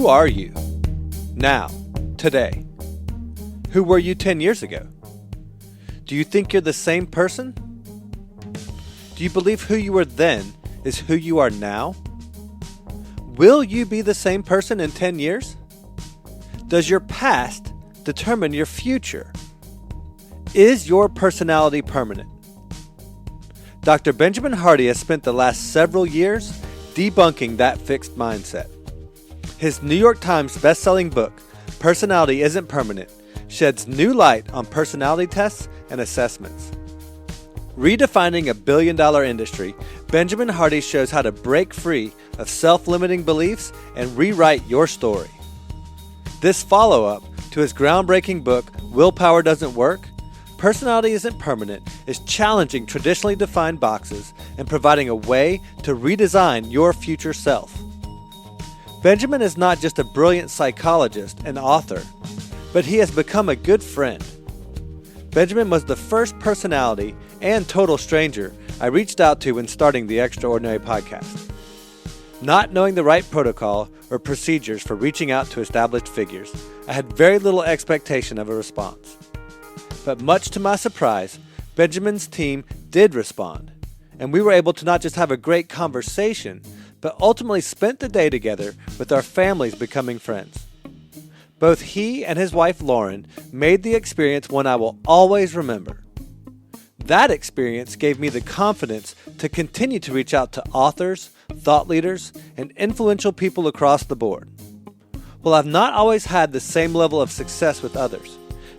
Who are you now, today? Who were you 10 years ago? Do you think you're the same person? Do you believe who you were then is who you are now? Will you be the same person in 10 years? Does your past determine your future? Is your personality permanent? Dr. Benjamin Hardy has spent the last several years debunking that fixed mindset. His New York Times best-selling book, Personality Isn't Permanent, sheds new light on personality tests and assessments. Redefining a billion-dollar industry, Benjamin Hardy shows how to break free of self-limiting beliefs and rewrite your story. This follow-up to his groundbreaking book, Willpower Doesn't Work, Personality Isn't Permanent, is challenging traditionally defined boxes and providing a way to redesign your future self. Benjamin is not just a brilliant psychologist and author, but he has become a good friend. Benjamin was the first personality and total stranger I reached out to when starting the Extraordinary podcast. Not knowing the right protocol or procedures for reaching out to established figures, I had very little expectation of a response. But much to my surprise, Benjamin's team did respond, and we were able to not just have a great conversation, but ultimately spent the day together with our families becoming friends. Both he and his wife Lauren made the experience one I will always remember. That experience gave me the confidence to continue to reach out to authors, thought leaders, and influential people across the board. While I've not always had the same level of success with others,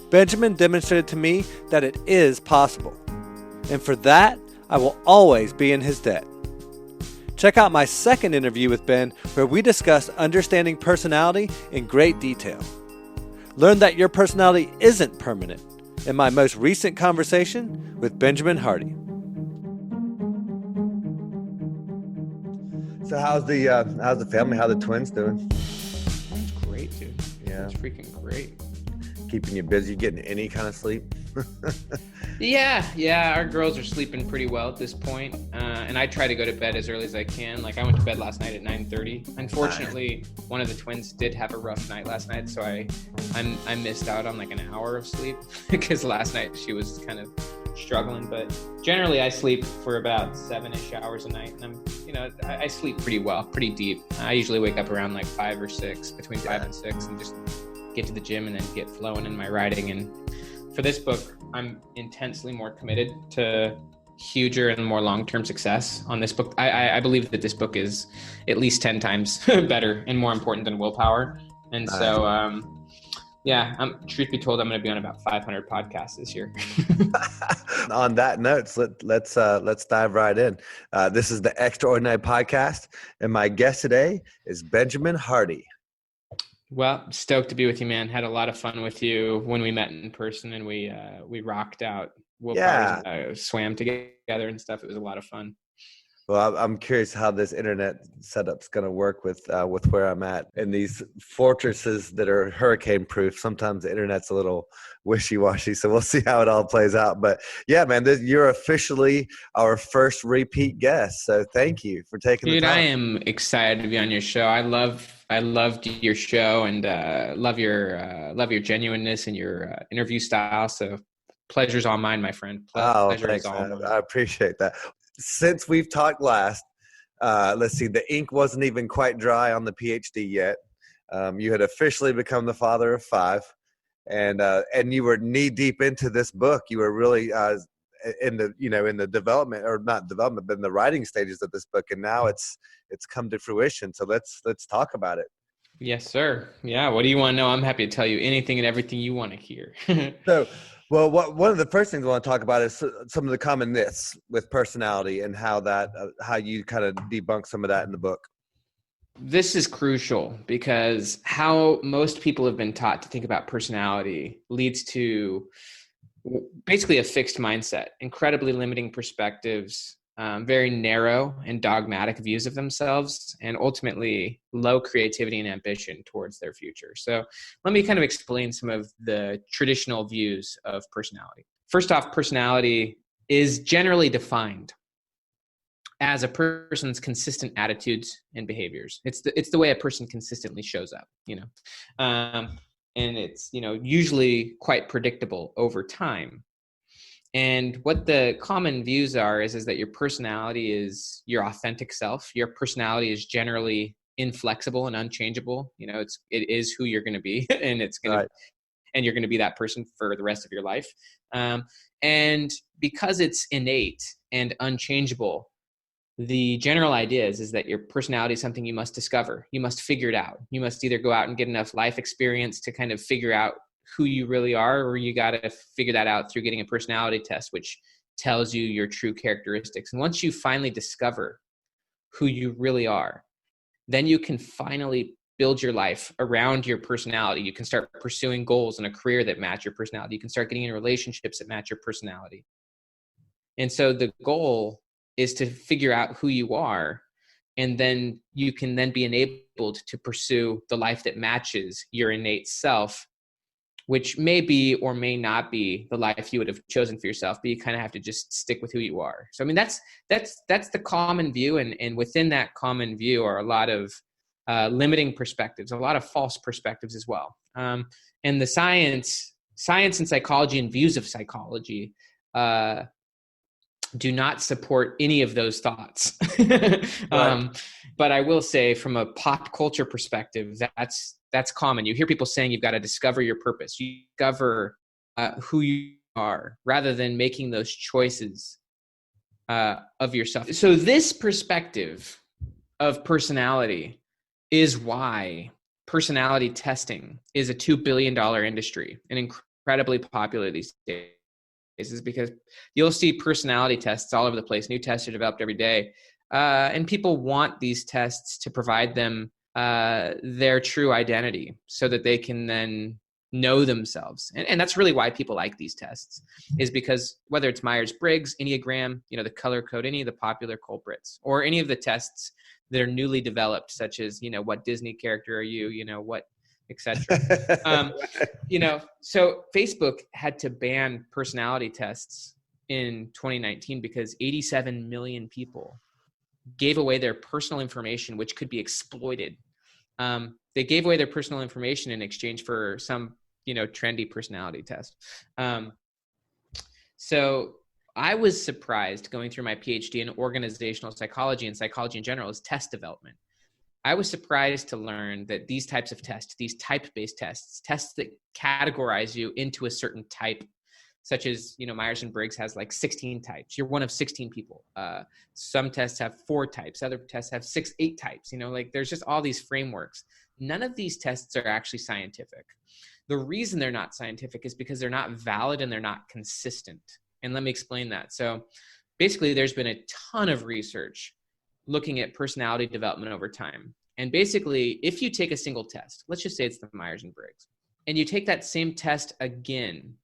Benjamin demonstrated to me that it is possible. And for that, I will always be in his debt. Check out my second interview with Ben, where we discuss understanding personality in great detail. Learn that your personality isn't permanent in my most recent conversation with Benjamin Hardy. So how's the family? How are the twins doing? It's great, dude. Yeah. It's freaking great. Keeping you busy, getting any kind of sleep? Yeah. Our girls are sleeping pretty well at this point. And I try to go to bed as early as I can. Like I went to bed last night at 9:30. Unfortunately, one of the twins did have a rough night last night. So I missed out on like an hour of sleep because last night she was kind of struggling. But generally I sleep for about 7-ish hours a night. And I sleep pretty well, pretty deep. I usually wake up around like 5 or 6, between 5 and 6, and just get to the gym and then get flowing in my writing. And for this book, I'm intensely more committed to huger and more long-term success on this book. I believe that this book is at least 10 times better and more important than Willpower. And so, truth be told, I'm going to be on about 500 podcasts this year. On that note, let's dive right in. This is the Extraordinary Podcast, and my guest today is Benjamin Hardy. Well, stoked to be with you, man. Had a lot of fun with you when we met in person, and we rocked out. Willpower, swam together and stuff. It was a lot of fun. Well, I'm curious how this internet setup's going to work with where I'm at. In these fortresses that are hurricane-proof, sometimes the internet's a little wishy-washy, so we'll see how it all plays out. But yeah, man, you're officially our first repeat guest, so thank you for taking the time. Dude, I am excited to be on your show. I loved your show and love your genuineness and your interview style. So pleasure's all mine, my friend. Thanks, man. I appreciate that. Since we've talked last, let's see, the ink wasn't even quite dry on the PhD yet. You had officially become the father of 5, and you were knee deep into this book. You were really in the development, or not development, but in the writing stages of this book, and now it's come to fruition. So let's talk about it. Yes, sir. Yeah. What do you want to know? I'm happy to tell you anything and everything you want to hear. Well, one of the first things I want to talk about is some of the common myths with personality and how you kind of debunk some of that in the book. This is crucial because how most people have been taught to think about personality leads to basically a fixed mindset, incredibly limiting perspectives, very narrow and dogmatic views of themselves, and ultimately low creativity and ambition towards their future. So let me kind of explain some of the traditional views of personality. First off, personality is generally defined as a person's consistent attitudes and behaviors. It's the way a person consistently shows up, and it's, usually quite predictable over time. And what the common views are is that your personality is your authentic self. Your personality is generally inflexible and unchangeable. It is who you're going to be, and it's going to, and you're going to be that person for the rest of your life. And because it's innate and unchangeable, the general idea is that your personality is something you must discover. You must figure it out. You must either go out and get enough life experience to kind of figure out who you really are, or you got to figure that out through getting a personality test, which tells you your true characteristics. And once you finally discover who you really are, then you can finally build your life around your personality. You can start pursuing goals and a career that match your personality. You can start getting in relationships that match your personality. And so the goal is to figure out who you are, and then you can then be enabled to pursue the life that matches your innate self, which may be or may not be the life you would have chosen for yourself, but you kind of have to just stick with who you are. So, I mean, that's the common view. And within that common view are a lot of limiting perspectives, a lot of false perspectives as well. And the science and psychology and views of psychology do not support any of those thoughts. But I will say, from a pop culture perspective, that's common. You hear people saying you've got to discover your purpose. You discover who you are rather than making those choices of yourself. So this perspective of personality is why personality testing is a $2 billion industry and incredibly popular these days. Is because you'll see personality tests all over the place. New tests are developed every day. And people want these tests to provide them their true identity so that they can then know themselves. And that's really why people like these tests, is because whether it's Myers-Briggs, Enneagram, the color code, any of the popular culprits, or any of the tests that are newly developed, such as, what Disney character are you, what, etc. So Facebook had to ban personality tests in 2019 because 87 million people gave away their personal information, which could be exploited. They gave away their personal information in exchange for some, trendy personality test. So I was surprised going through my PhD in organizational psychology and psychology in general is test development. I was surprised to learn that these types of tests, these type-based tests that categorize you into a certain type, such as, Myers-Briggs has like 16 types. You're one of 16 people. Some tests have 4 types. Other tests have 8 types. There's just all these frameworks. None of these tests are actually scientific. The reason they're not scientific is because they're not valid and they're not consistent. And let me explain that. So basically, there's been a ton of research looking at personality development over time. And basically, if you take a single test, let's just say it's the Myers-Briggs, and you take that same test again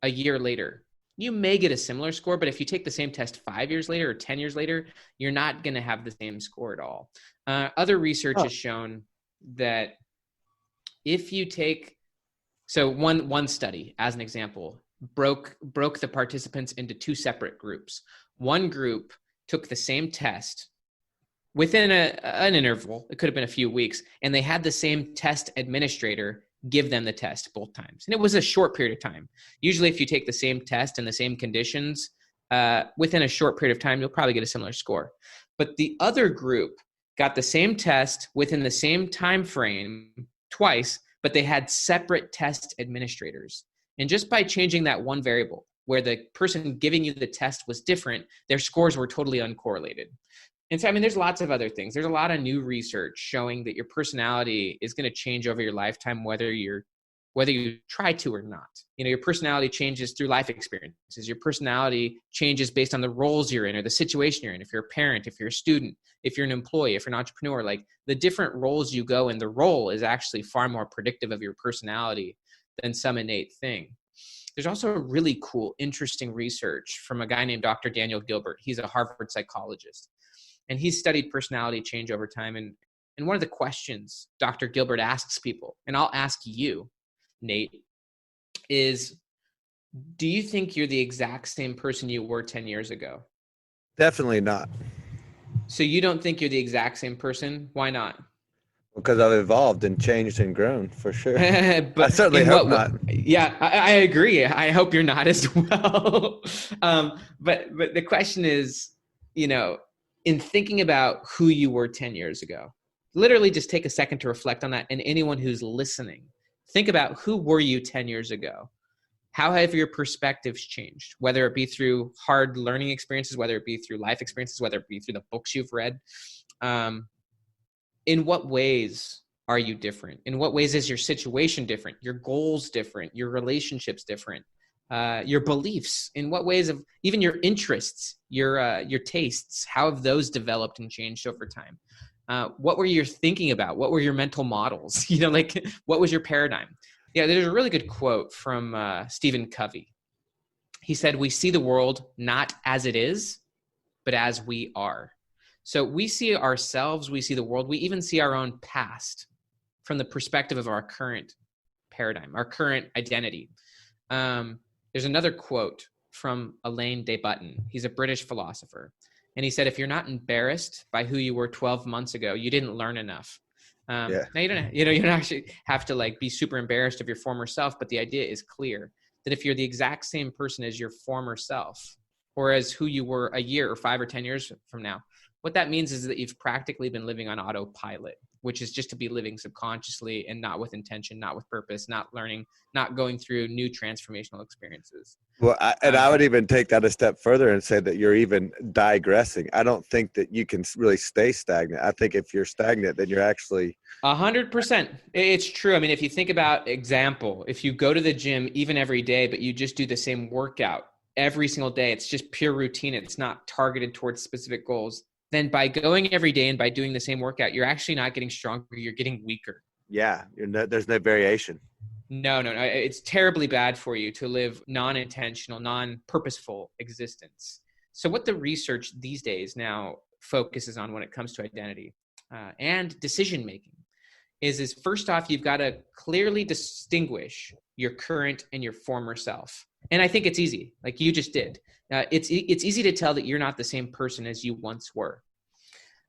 a year later, you may get a similar score, but if you take the same test 5 years later or 10 years later, you're not going to have the same score at all. Other research has shown that if you take, so one study, as an example, broke the participants into 2 separate groups. One group took the same test within an interval, it could have been a few weeks, and they had the same test administrator give them the test both times. And it was a short period of time. Usually if you take the same test and the same conditions, within a short period of time, you'll probably get a similar score. But the other group got the same test within the same time frame twice, but they had separate test administrators. And just by changing that one variable, where the person giving you the test was different, their scores were totally uncorrelated. And so, there's lots of other things. There's a lot of new research showing that your personality is going to change over your lifetime, whether you try to or not. Your personality changes through life experiences. Your personality changes based on the roles you're in or the situation you're in. If you're a parent, if you're a student, if you're an employee, if you're an entrepreneur, like the different roles you go in, the role is actually far more predictive of your personality than some innate thing. There's also really cool, interesting research from a guy named Dr. Daniel Gilbert. He's a Harvard psychologist. And he's studied personality change over time. And one of the questions Dr. Gilbert asks people, and I'll ask you, Nate, is, do you think you're the exact same person you were 10 years ago? Definitely not. So you don't think you're the exact same person? Why not? Because I've evolved and changed and grown for sure. I But certainly in hope what not. yeah, I agree. I hope you're not as well. But the question is, you know, in thinking about who you were 10 years ago, literally just take a second to reflect on that. And anyone who's listening, think about, who were you 10 years ago? How have your perspectives changed, whether it be through hard learning experiences, whether it be through life experiences, whether it be through the books you've read? In what ways are you different? In what ways is your situation different? Your goals different? Your relationships different? Your beliefs? In what ways of even your interests, your tastes? How have those developed and changed over time? What were you thinking about? What were your mental models? Like, what was your paradigm? Yeah, there's a really good quote from Stephen Covey. He said, "We see the world not as it is, but as we are." So we see ourselves, we see the world, we even see our own past from the perspective of our current paradigm, our current identity. There's another quote from Alain de Botton. He's a British philosopher. And he said, if you're not embarrassed by who you were 12 months ago, you didn't learn enough. Yeah. Now you don't actually have to like be super embarrassed of your former self, but the idea is clear that if you're the exact same person as your former self, or as who you were a year or 5 or 10 years from now, what that means is that you've practically been living on autopilot, which is just to be living subconsciously and not with intention, not with purpose, not learning, not going through new transformational experiences. Well, I would even take that a step further and say that you're even digressing. I don't think that you can really stay stagnant. I think if you're stagnant, then you're actually 100%. It's true. I mean, if you think about example, if you go to the gym even every day, but you just do the same workout every single day, it's just pure routine. It's not targeted towards specific goals. Then by going every day and by doing the same workout, you're actually not getting stronger. You're getting weaker. Yeah, there's no variation. No. It's terribly bad for you to live non-intentional, non-purposeful existence. So what the research these days now focuses on when it comes to identity and decision-making is first off, you've got to clearly distinguish your current and your former self. And I think it's easy, like you just did. It's easy to tell that you're not the same person as you once were.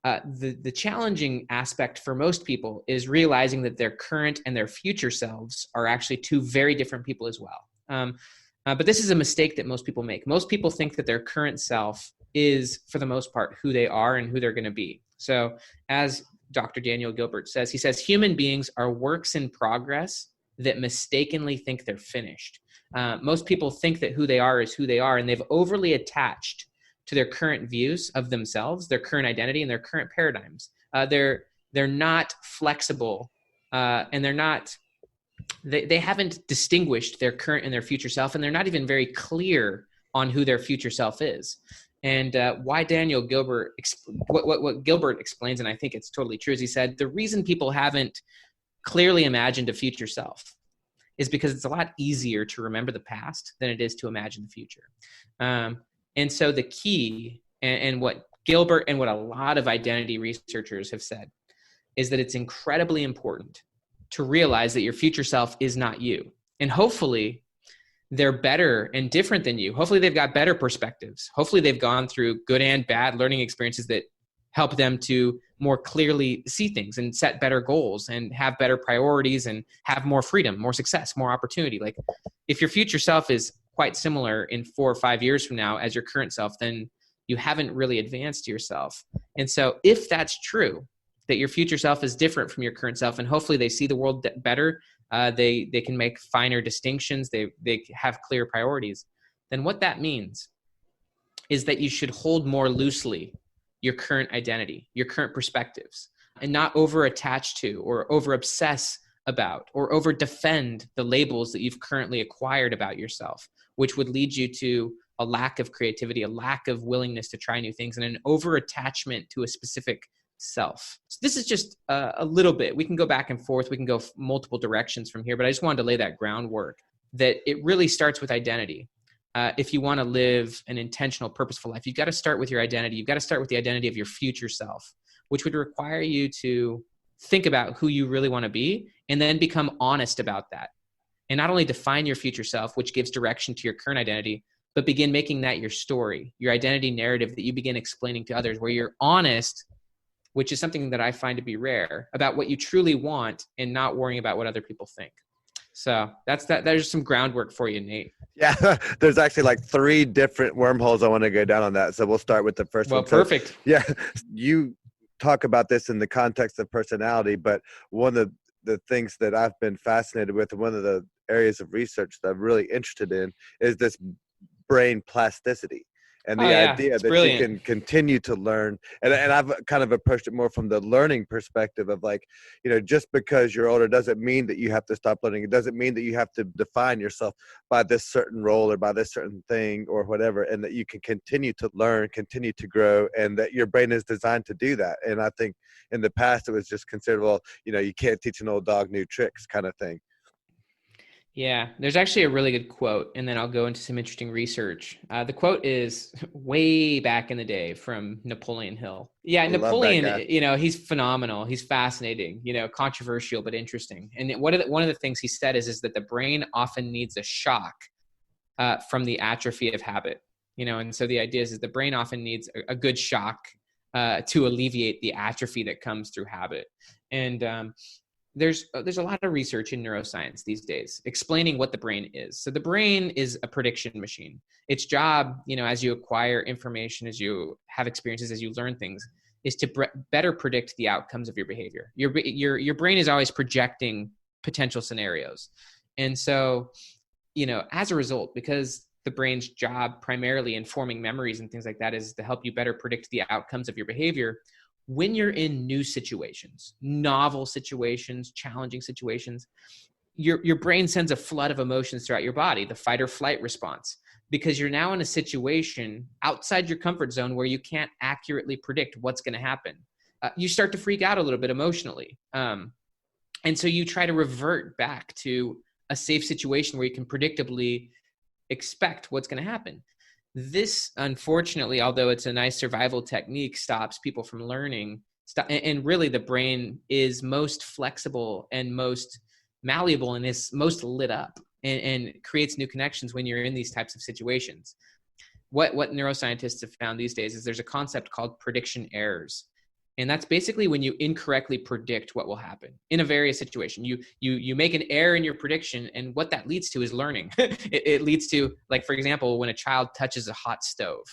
The challenging aspect for most people is realizing that their current and their future selves are actually two very different people as well. But this is a mistake that most people make. Most people think that their current self is, for the most part, who they are and who they're going to be. So as Dr. Daniel Gilbert says, he says, human beings are works in progress that mistakenly think they're finished. Most people think that who they are is who they are, and they've overly attached to their current views of themselves, their current identity, and their current paradigms. They're not flexible, and they haven't distinguished their current and their future self, and they're not even very clear on who their future self is. And why Daniel Gilbert, what Gilbert explains, and I think it's totally true, is he said, the reason people haven't clearly imagined a future self is because it's a lot easier to remember the past than it is to imagine the future. And so the key, and what Gilbert and what a lot of identity researchers have said, is that it's incredibly important to realize that your future self is not you. And hopefully they're better and different than you. Hopefully they've got better perspectives. Hopefully they've gone through good and bad learning experiences that help them to more clearly see things and set better goals and have better priorities and have more freedom, more success, more opportunity. Like, if your future self is quite similar in 4 or 5 years from now as your current self, then you haven't really advanced yourself. And so if that's true, that your future self is different from your current self, and hopefully they see the world better, they can make finer distinctions, they have clear priorities, then what that means is that you should hold more loosely your current identity, your current perspectives, and not over attach to or over obsess about or over defend the labels that you've currently acquired about yourself, which would lead you to a lack of creativity, a lack of willingness to try new things, and an over attachment to a specific self. So this is just a little bit. We can go back and forth. We can go multiple directions from here, but I just wanted to lay that groundwork that it really starts with identity. If you want to live an intentional, purposeful life, you've got to start with your identity. You've got to start with the identity of your future self, which would require you to think about who you really want to be and then become honest about that. And not only define your future self, which gives direction to your current identity, but begin making that your story, your identity narrative that you begin explaining to others, where you're honest, which is something that I find to be rare, about what you truly want and not worrying about what other people think. So that's that. There's some groundwork for you, Nate. Yeah, there's actually like 3 different wormholes I want to go down on that. So we'll start with the first Well, one. So, perfect. yeah, you talk about this in the context of personality, but one of the things that I've been fascinated with, and one of the areas of research that I'm really interested in, is this brain plasticity. And Oh the yeah, idea it's that brilliant. you can continue to learn. And I've kind of approached it more from the learning perspective of like, just because you're older doesn't mean that you have to stop learning. It doesn't mean that you have to define yourself by this certain role or by this certain thing or whatever, and that you can continue to learn, continue to grow, and that your brain is designed to do that. And I think in the past, it was just considered, well, you can't teach an old dog new tricks kind of thing. Yeah, there's actually a really good quote, and then I'll go into some interesting research. The quote is way back in the day from Napoleon Hill. Yeah, Napoleon, he's phenomenal. He's fascinating, controversial, but interesting. And one of the things he said is that the brain often needs a shock from the atrophy of habit. And so the idea is the brain often needs a good shock to alleviate the atrophy that comes through habit. And there's a lot of research in neuroscience these days explaining what the brain is. So the brain is a prediction machine. Its job, as you acquire information, as you have experiences, as you learn things, is to better predict the outcomes of your behavior. Your brain is always projecting potential scenarios. And so, as a result, because the brain's job primarily in forming memories and things like that is to help you better predict the outcomes of your behavior, when you're in new situations, novel situations, challenging situations, your brain sends a flood of emotions throughout your body, the fight or flight response, because you're now in a situation outside your comfort zone where you can't accurately predict what's going to happen. You start to freak out a little bit emotionally. And so you try to revert back to a safe situation where you can predictably expect what's going to happen. This, unfortunately, although it's a nice survival technique, stops people from learning. And really, the brain is most flexible and most malleable and is most lit up and creates new connections when you're in these types of situations. What neuroscientists have found these days is there's a concept called prediction errors. And that's basically when you incorrectly predict what will happen in a various situation. You make an error in your prediction, and what that leads to is learning. It leads to, like, for example, when a child touches a hot stove,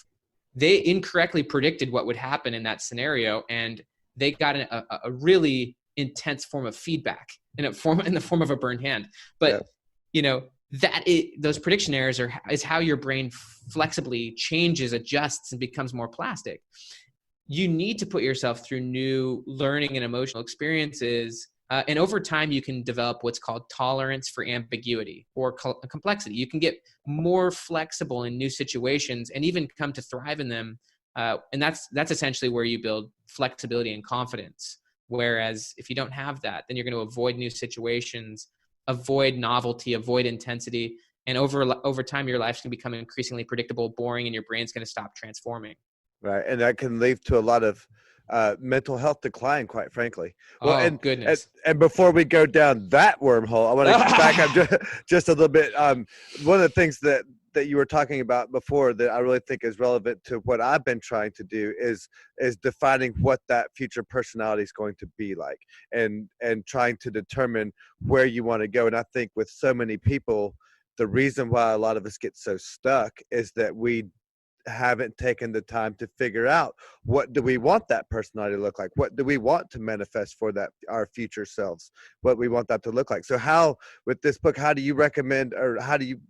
they incorrectly predicted what would happen in that scenario, and they got a really intense form of feedback in the form of a burned hand. But those prediction errors is how your brain flexibly changes, adjusts, and becomes more plastic. You need to put yourself through new learning and emotional experiences. And over time, you can develop what's called tolerance for ambiguity or complexity. You can get more flexible in new situations and even come to thrive in them. And that's essentially where you build flexibility and confidence. Whereas if you don't have that, then you're going to avoid new situations, avoid novelty, avoid intensity. And over time, your life's going to become increasingly predictable, boring, and your brain's going to stop transforming. Right. And that can lead to a lot of mental health decline, quite frankly. Well, Goodness. And before we go down that wormhole, I want to back up just a little bit. One of the things that you were talking about before that I really think is relevant to what I've been trying to do is defining what that future personality is going to be like and trying to determine where you want to go. And I think with so many people, the reason why a lot of us get so stuck is that we haven't taken the time to figure out what do we want that personality to look like, what do we want to manifest for that our future selves, what we want that to look like. So how, with this book, how do you recommend or how do you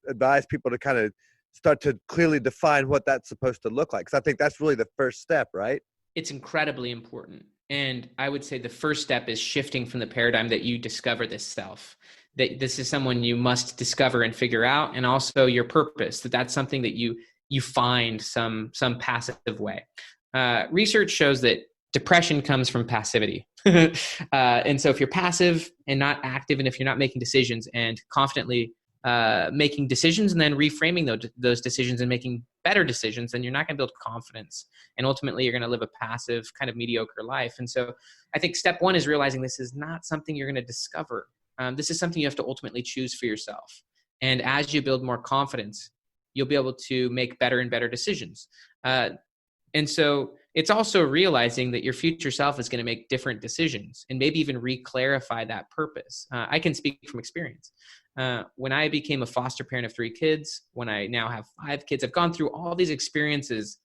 advise people to kind of start to clearly define what that's supposed to look like? Because I think that's really the first step, right? It's incredibly important. And I would say the first step is shifting from the paradigm that you discover this self, that this is someone you must discover and figure out, and also your purpose, that's something that you find some passive way. Research shows that depression comes from passivity. And so if you're passive and not active, and if you're not making decisions and confidently making decisions and then reframing those decisions and making better decisions, then you're not going to build confidence. And ultimately, you're going to live a passive, kind of mediocre life. And so I think step one is realizing this is not something you're going to discover. This is something you have to ultimately choose for yourself. And as you build more confidence, you'll be able to make better and better decisions. And so it's also realizing that your future self is going to make different decisions and maybe even re-clarify that purpose. I can speak from experience. When I became a foster parent of 3 kids, when I now have 5 kids, I've gone through all these experiences.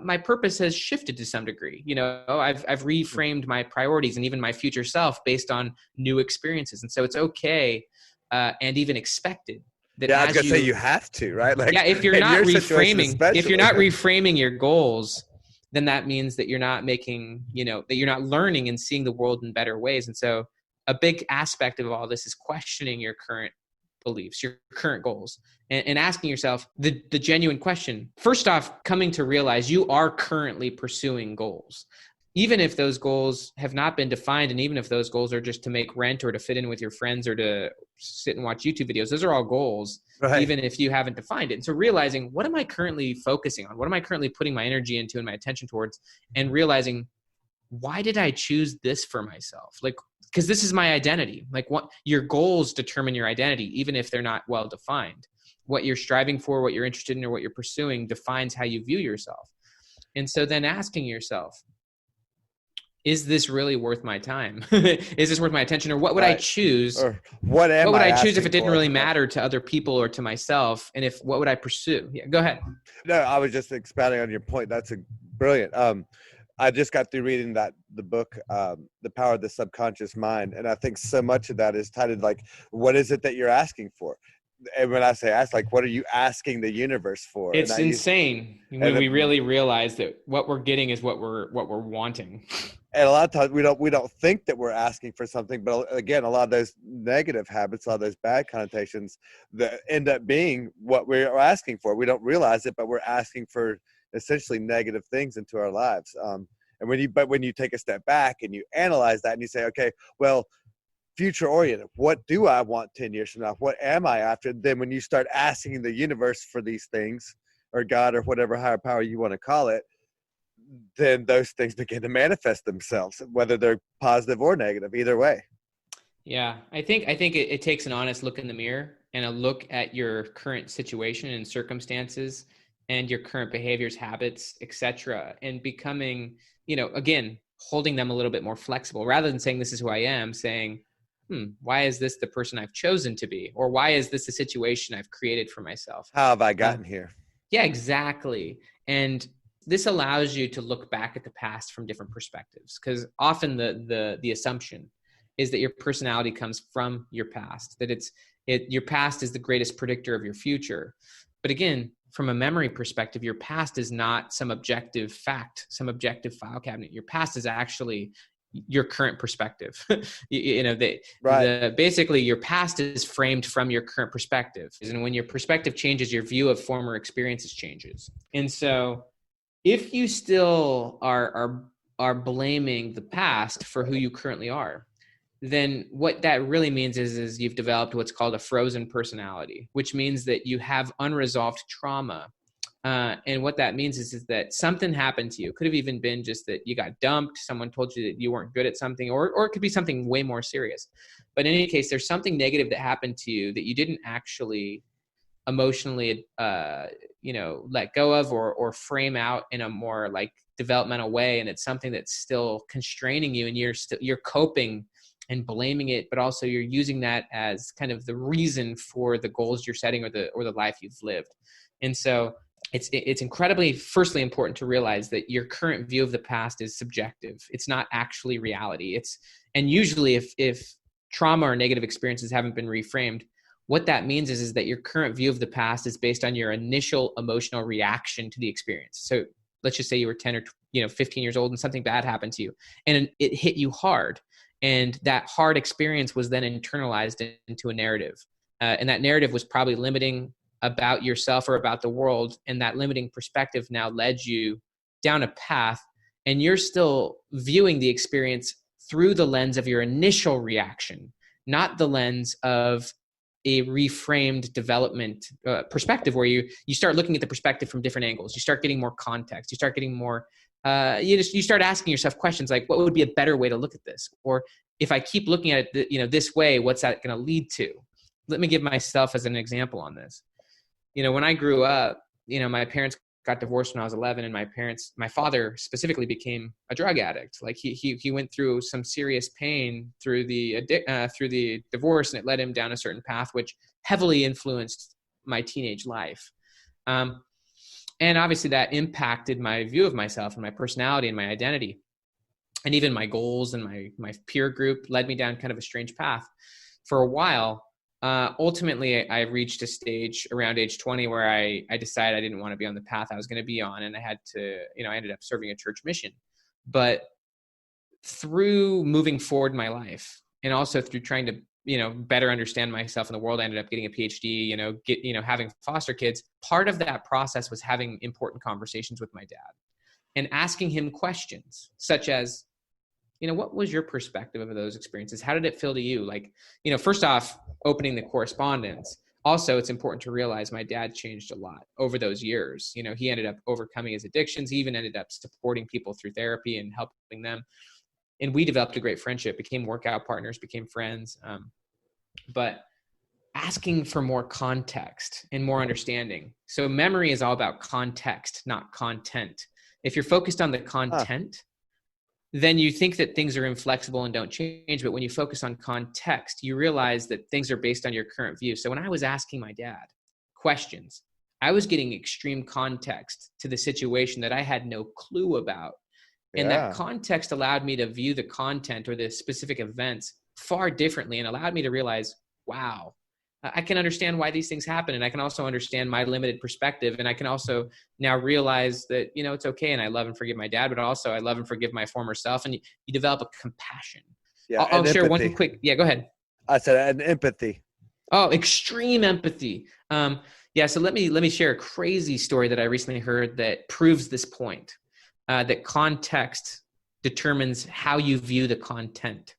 My purpose has shifted to some degree. I've reframed my priorities and even my future self based on new experiences. And so it's okay and even expected that I was gonna say you have to, right? Like, if you're not reframing your goals, then that means that you're not making, that you're not learning and seeing the world in better ways. And so a big aspect of all this is questioning your current beliefs, your current goals, and asking yourself the genuine question. First off, coming to realize you are currently pursuing goals. Even if those goals have not been defined, and even if those goals are just to make rent or to fit in with your friends or to sit and watch YouTube videos, those are all goals, right, even if you haven't defined it. And so realizing, what am I currently focusing on? What am I currently putting my energy into and my attention towards? And realizing, why did I choose this for myself? Like, because this is my identity. Like, what your goals determine your identity, even if they're not well defined. What you're striving for, what you're interested in, or what you're pursuing defines how you view yourself. And so then asking yourself, is this really worth my time? Is this worth my attention? Or what would I choose? Or what would I choose if it didn't really matter to other people or to myself? And what would I pursue? Yeah, go ahead. No, I was just expounding on your point. That's brilliant. I just got through reading the book, The Power of the Subconscious Mind. And I think so much of that is tied to, like, what is it that you're asking for? And when I say ask, like, what are you asking the universe for? It's insane when we really realize that what we're getting is what we're wanting. And a lot of times we don't think that we're asking for something, but again, a lot of those negative habits, a lot of those bad connotations that end up being what we're asking for. We don't realize it, but we're asking for essentially negative things into our lives. And when you take a step back and you analyze that and you say, okay, well, future oriented, what do I want 10 years from now? What am I after? Then when you start asking the universe for these things, or God, or whatever higher power you want to call it, then those things begin to manifest themselves, whether they're positive or negative, either way. Yeah, I think it takes an honest look in the mirror and a look at your current situation and circumstances and your current behaviors, habits, etc., and becoming, again, holding them a little bit more flexible, rather than saying this is who I am, saying, why is this the person I've chosen to be? Or why is this a situation I've created for myself? How have I gotten here? Yeah, exactly. And this allows you to look back at the past from different perspectives, because often the assumption is that your personality comes from your past, that your past is the greatest predictor of your future. But again, from a memory perspective, your past is not some objective fact, some objective file cabinet. Your past is actually your current perspective. Basically your past is framed from your current perspective. And when your perspective changes, your view of former experiences changes. And so if you still are blaming the past for who you currently are, then what that really means is you've developed what's called a frozen personality, which means that you have unresolved trauma. And what that means is that something happened to you. It could have even been just that you got dumped. Someone told you that you weren't good at something, or it could be something way more serious. But in any case, there's something negative that happened to you that you didn't actually emotionally, let go of or frame out in a more like developmental way. And it's something that's still constraining you, and you're coping and blaming it, but also you're using that as kind of the reason for the goals you're setting or the life you've lived. And so it's incredibly, firstly, important to realize that your current view of the past is subjective. It's not actually reality. And usually if trauma or negative experiences haven't been reframed, what that means is that your current view of the past is based on your initial emotional reaction to the experience. So let's just say you were 10 or 15 years old and something bad happened to you and it hit you hard. And that hard experience was then internalized into a narrative. And that narrative was probably limiting about yourself or about the world. And that limiting perspective now led you down a path, and you're still viewing the experience through the lens of your initial reaction, not the lens of a reframed development perspective, where you start looking at the perspective from different angles. You start getting more context. You start getting more, you start asking yourself questions like, what would be a better way to look at this? Or if I keep looking at it, this way, what's that going to lead to? Let me give myself as an example on this. when I grew up, my parents got divorced when I was 11, and my father specifically became a drug addict. Like he went through some serious pain through the divorce, and it led him down a certain path, which heavily influenced my teenage life. And obviously that impacted my view of myself and my personality and my identity, and even my goals, and my peer group led me down kind of a strange path for a while. Ultimately, I reached a stage around age 20 where I decided I didn't want to be on the path I was going to be on. And I had to, I ended up serving a church mission. But through moving forward in my life, and also through trying to, better understand myself in the world, I ended up getting a PhD, having foster kids. Part of that process was having important conversations with my dad and asking him questions such as, what was your perspective of those experiences? How did it feel to you? Like, first off, opening the correspondence. Also, it's important to realize my dad changed a lot over those years. He ended up overcoming his addictions. He even ended up supporting people through therapy and helping them. And we developed a great friendship, became workout partners, became friends. But asking for more context and more understanding. So memory is all about context, not content. If you're focused on the content, then you think that things are inflexible and don't change. But when you focus on context, you realize that things are based on your current view. So when I was asking my dad questions, I was getting extreme context to the situation that I had no clue about. And that context allowed me to view the content or the specific events far differently, and allowed me to realize, wow, I can understand why these things happen. And I can also understand my limited perspective. And I can also now realize that, it's okay. And I love and forgive my dad, but also I love and forgive my former self. And you develop a compassion. Yeah, I'll share one quick. Yeah, go ahead. I said an empathy. Oh, extreme empathy. So let me share a crazy story that I recently heard that proves this point, that context determines how you view the content.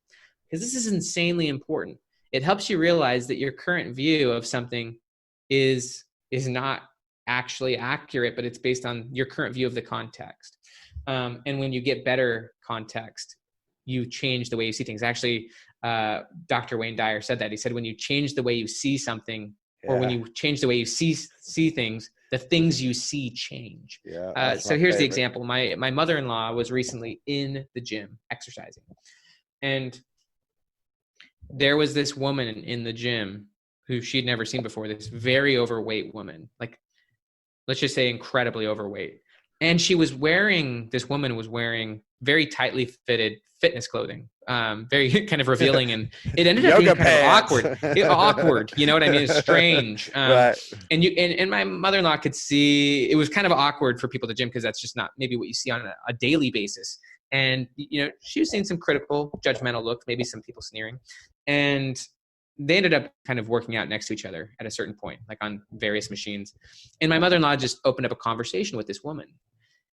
Because this is insanely important. It helps you realize that your current view of something is not actually accurate, but it's based on your current view of the context. And when you get better context, you change the way you see things. Actually, Dr. Wayne Dyer said that. He said, when you change the way you see something, or when you change the way you see things, the things you see change. So here's the example. My mother-in-law was recently in the gym exercising, and there was this woman in the gym who she'd never seen before, this very overweight woman, like, let's just say incredibly overweight. And this woman was wearing very tightly fitted fitness clothing, very kind of revealing. And it ended up being kind of awkward. You know what I mean? It's strange. Right. And my mother-in-law could see it was kind of awkward for people at the gym, because that's just not maybe what you see on a daily basis. And, she was seeing some critical, judgmental looks, maybe some people sneering. And they ended up kind of working out next to each other at a certain point, like on various machines. And my mother-in-law just opened up a conversation with this woman.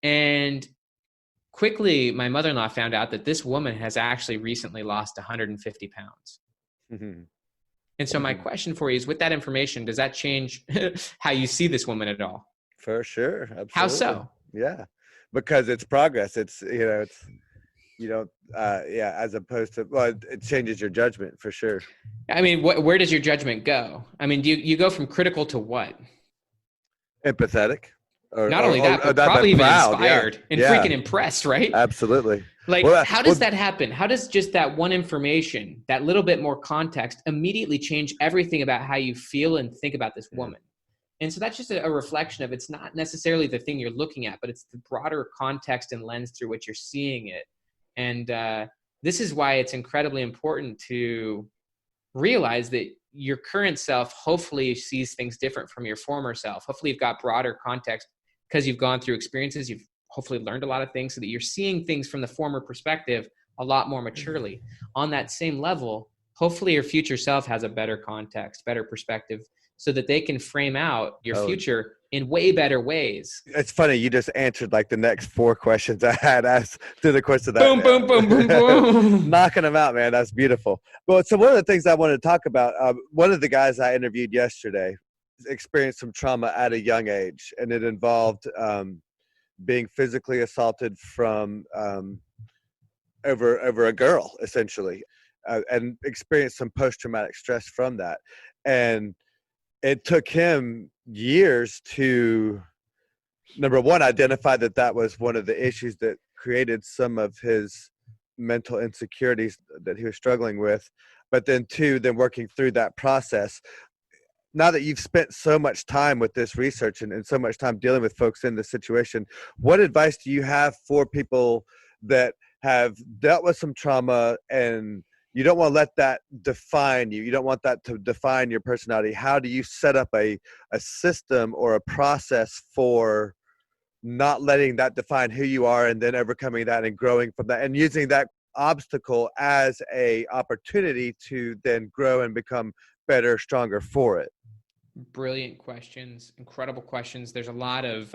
And quickly, my mother-in-law found out that this woman has actually recently lost 150 pounds. Mm-hmm. And so my question for you is, with that information, does that change how you see this woman at all? For sure. Absolutely. How so? Yeah. Because it's progress. It's, as opposed to, it changes your judgment for sure. I mean, where does your judgment go? I mean, do you go from critical to what? Empathetic. Not only that, but probably even inspired and freaking impressed, right? Absolutely. Like, how does that happen? How does just that one information, that little bit more context, immediately change everything about how you feel and think about this woman? And so that's just a reflection of, it's not necessarily the thing you're looking at, but it's the broader context and lens through which you're seeing it. And this is why it's incredibly important to realize that your current self hopefully sees things different from your former self. Hopefully you've got broader context because you've gone through experiences. You've hopefully learned a lot of things so that you're seeing things from the former perspective a lot more maturely. On that same level, hopefully your future self has a better context, better perspective, so that they can frame out your future in way better ways. It's funny. You just answered like the next 4 questions I had asked through the course of that. Boom, boom, boom, boom, boom. Knocking them out, man. That's beautiful. Well, so one of the things I wanted to talk about, one of the guys I interviewed yesterday experienced some trauma at a young age, and it involved being physically assaulted from over a girl, essentially, and experienced some post-traumatic stress from that. And it took him years to, number one, identify that that was one of the issues that created some of his mental insecurities that he was struggling with. But then two, then working through that process. Now that you've spent so much time with this research and so much time dealing with folks in this situation, what advice do you have for people that have dealt with some trauma and you don't want to let that define you? You don't want that to define your personality. How do you set up a system or a process for not letting that define who you are, and then overcoming that and growing from that and using that obstacle as a opportunity to then grow and become better, stronger for it? Brilliant questions, incredible questions. There's a lot of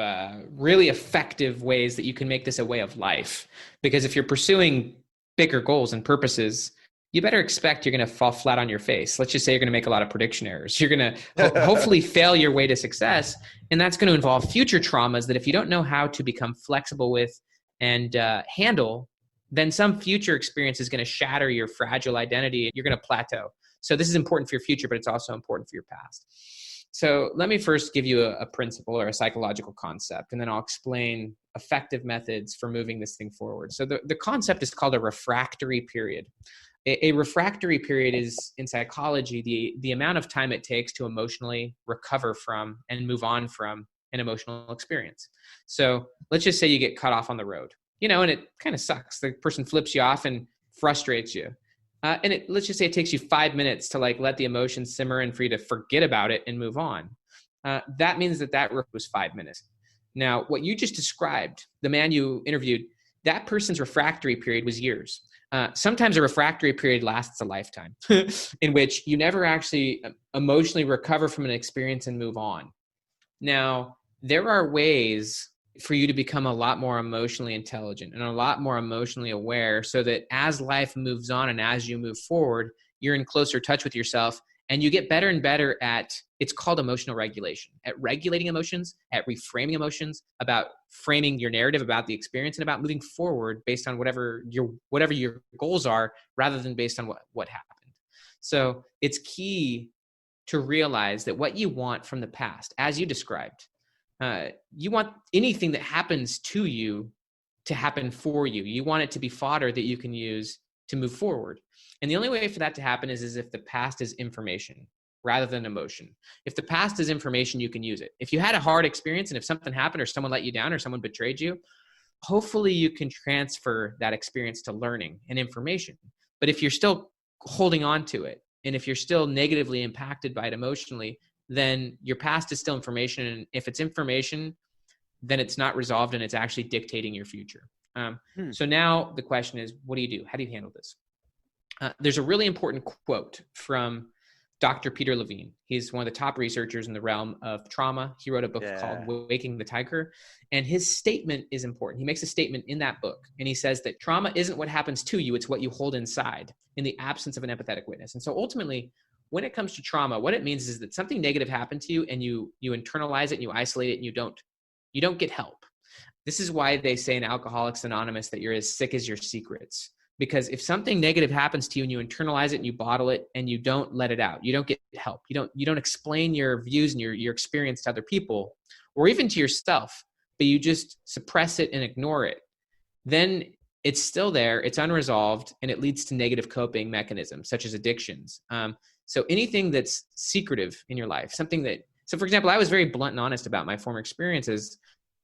really effective ways that you can make this a way of life, because if you're pursuing bigger goals and purposes, you better expect you're going to fall flat on your face. Let's just say you're going to make a lot of prediction errors. You're going to hopefully fail your way to success. And that's going to involve future traumas that if you don't know how to become flexible with and handle, then some future experience is going to shatter your fragile identity and you're going to plateau. So this is important for your future, but it's also important for your past. So let me first give you a principle or a psychological concept, and then I'll explain effective methods for moving this thing forward. So the concept is called a refractory period. A refractory period is, in psychology, the amount of time it takes to emotionally recover from and move on from an emotional experience. So let's just say you get cut off on the road, and it kind of sucks. The person flips you off and frustrates you. And let's just say it takes you 5 minutes to let the emotions simmer and for you to forget about it and move on. That means that was 5 minutes. Now, what you just described, the man you interviewed, that person's refractory period was years. Sometimes a refractory period lasts a lifetime in which you never actually emotionally recover from an experience and move on. Now, there are ways for you to become a lot more emotionally intelligent and a lot more emotionally aware, so that as life moves on and as you move forward, you're in closer touch with yourself and you get better and better at, it's called emotional regulation, at regulating emotions, at reframing emotions, about framing your narrative about the experience and about moving forward based on whatever your goals are, rather than based on what happened. So it's key to realize that what you want from the past, as you described, you want anything that happens to you to happen for you. You want it to be fodder that you can use to move forward. And the only way for that to happen is if the past is information rather than emotion. If the past is information, you can use it. If you had a hard experience and if something happened or someone let you down or someone betrayed you, hopefully you can transfer that experience to learning and information. But if you're still holding on to it, and if you're still negatively impacted by it emotionally, then your past is still information. And if it's information, then it's not resolved and it's actually dictating your future. So now the question is, what do you do? How do you handle this? There's a really important quote from Dr. Peter Levine. He's one of the top researchers in the realm of trauma. He wrote a book called Waking the Tiger. And his statement is important. He makes a statement in that book. And he says that trauma isn't what happens to you, it's what you hold inside in the absence of an empathetic witness. And so ultimately, when it comes to trauma, what it means is that something negative happened to you and you internalize it and you isolate it and you don't get help. This is why they say in Alcoholics Anonymous that you're as sick as your secrets. Because if something negative happens to you and you internalize it and you bottle it and you don't let it out, you don't get help. You don't explain your views and your experience to other people or even to yourself, but you just suppress it and ignore it. Then it's still there, it's unresolved, and it leads to negative coping mechanisms such as addictions. So anything that's secretive in your life, so for example, I was very blunt and honest about my former experiences.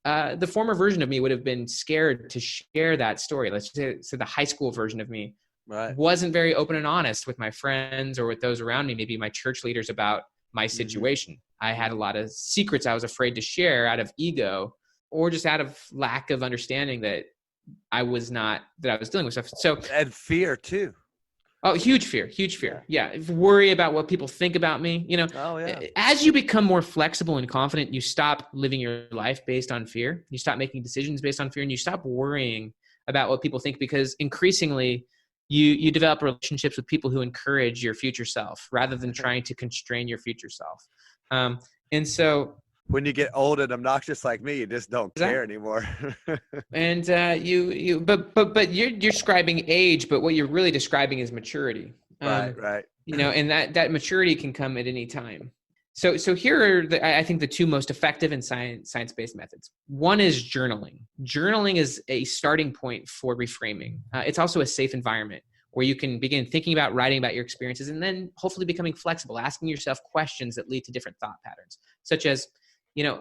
The former version of me would have been scared to share that story. Let's say the high school version of me wasn't very open and honest with my friends or with those around me, maybe my church leaders, about my situation. I had a lot of secrets I was afraid to share out of ego or just out of lack of understanding that I was dealing with stuff. So, and fear too. Oh, huge fear. Yeah. Worry about what people think about me. As you become more flexible and confident, you stop living your life based on fear. You stop making decisions based on fear, and you stop worrying about what people think, because increasingly you develop relationships with people who encourage your future self rather than trying to constrain your future self. And so when you get old and obnoxious like me, you just don't care anymore. And but you're describing age, but what you're really describing is maturity. Right. And that maturity can come at any time. So here are I think the two most effective and science-based methods. One is journaling. Journaling is a starting point for reframing. It's also a safe environment where you can begin thinking about writing about your experiences and then hopefully becoming flexible, asking yourself questions that lead to different thought patterns, such as,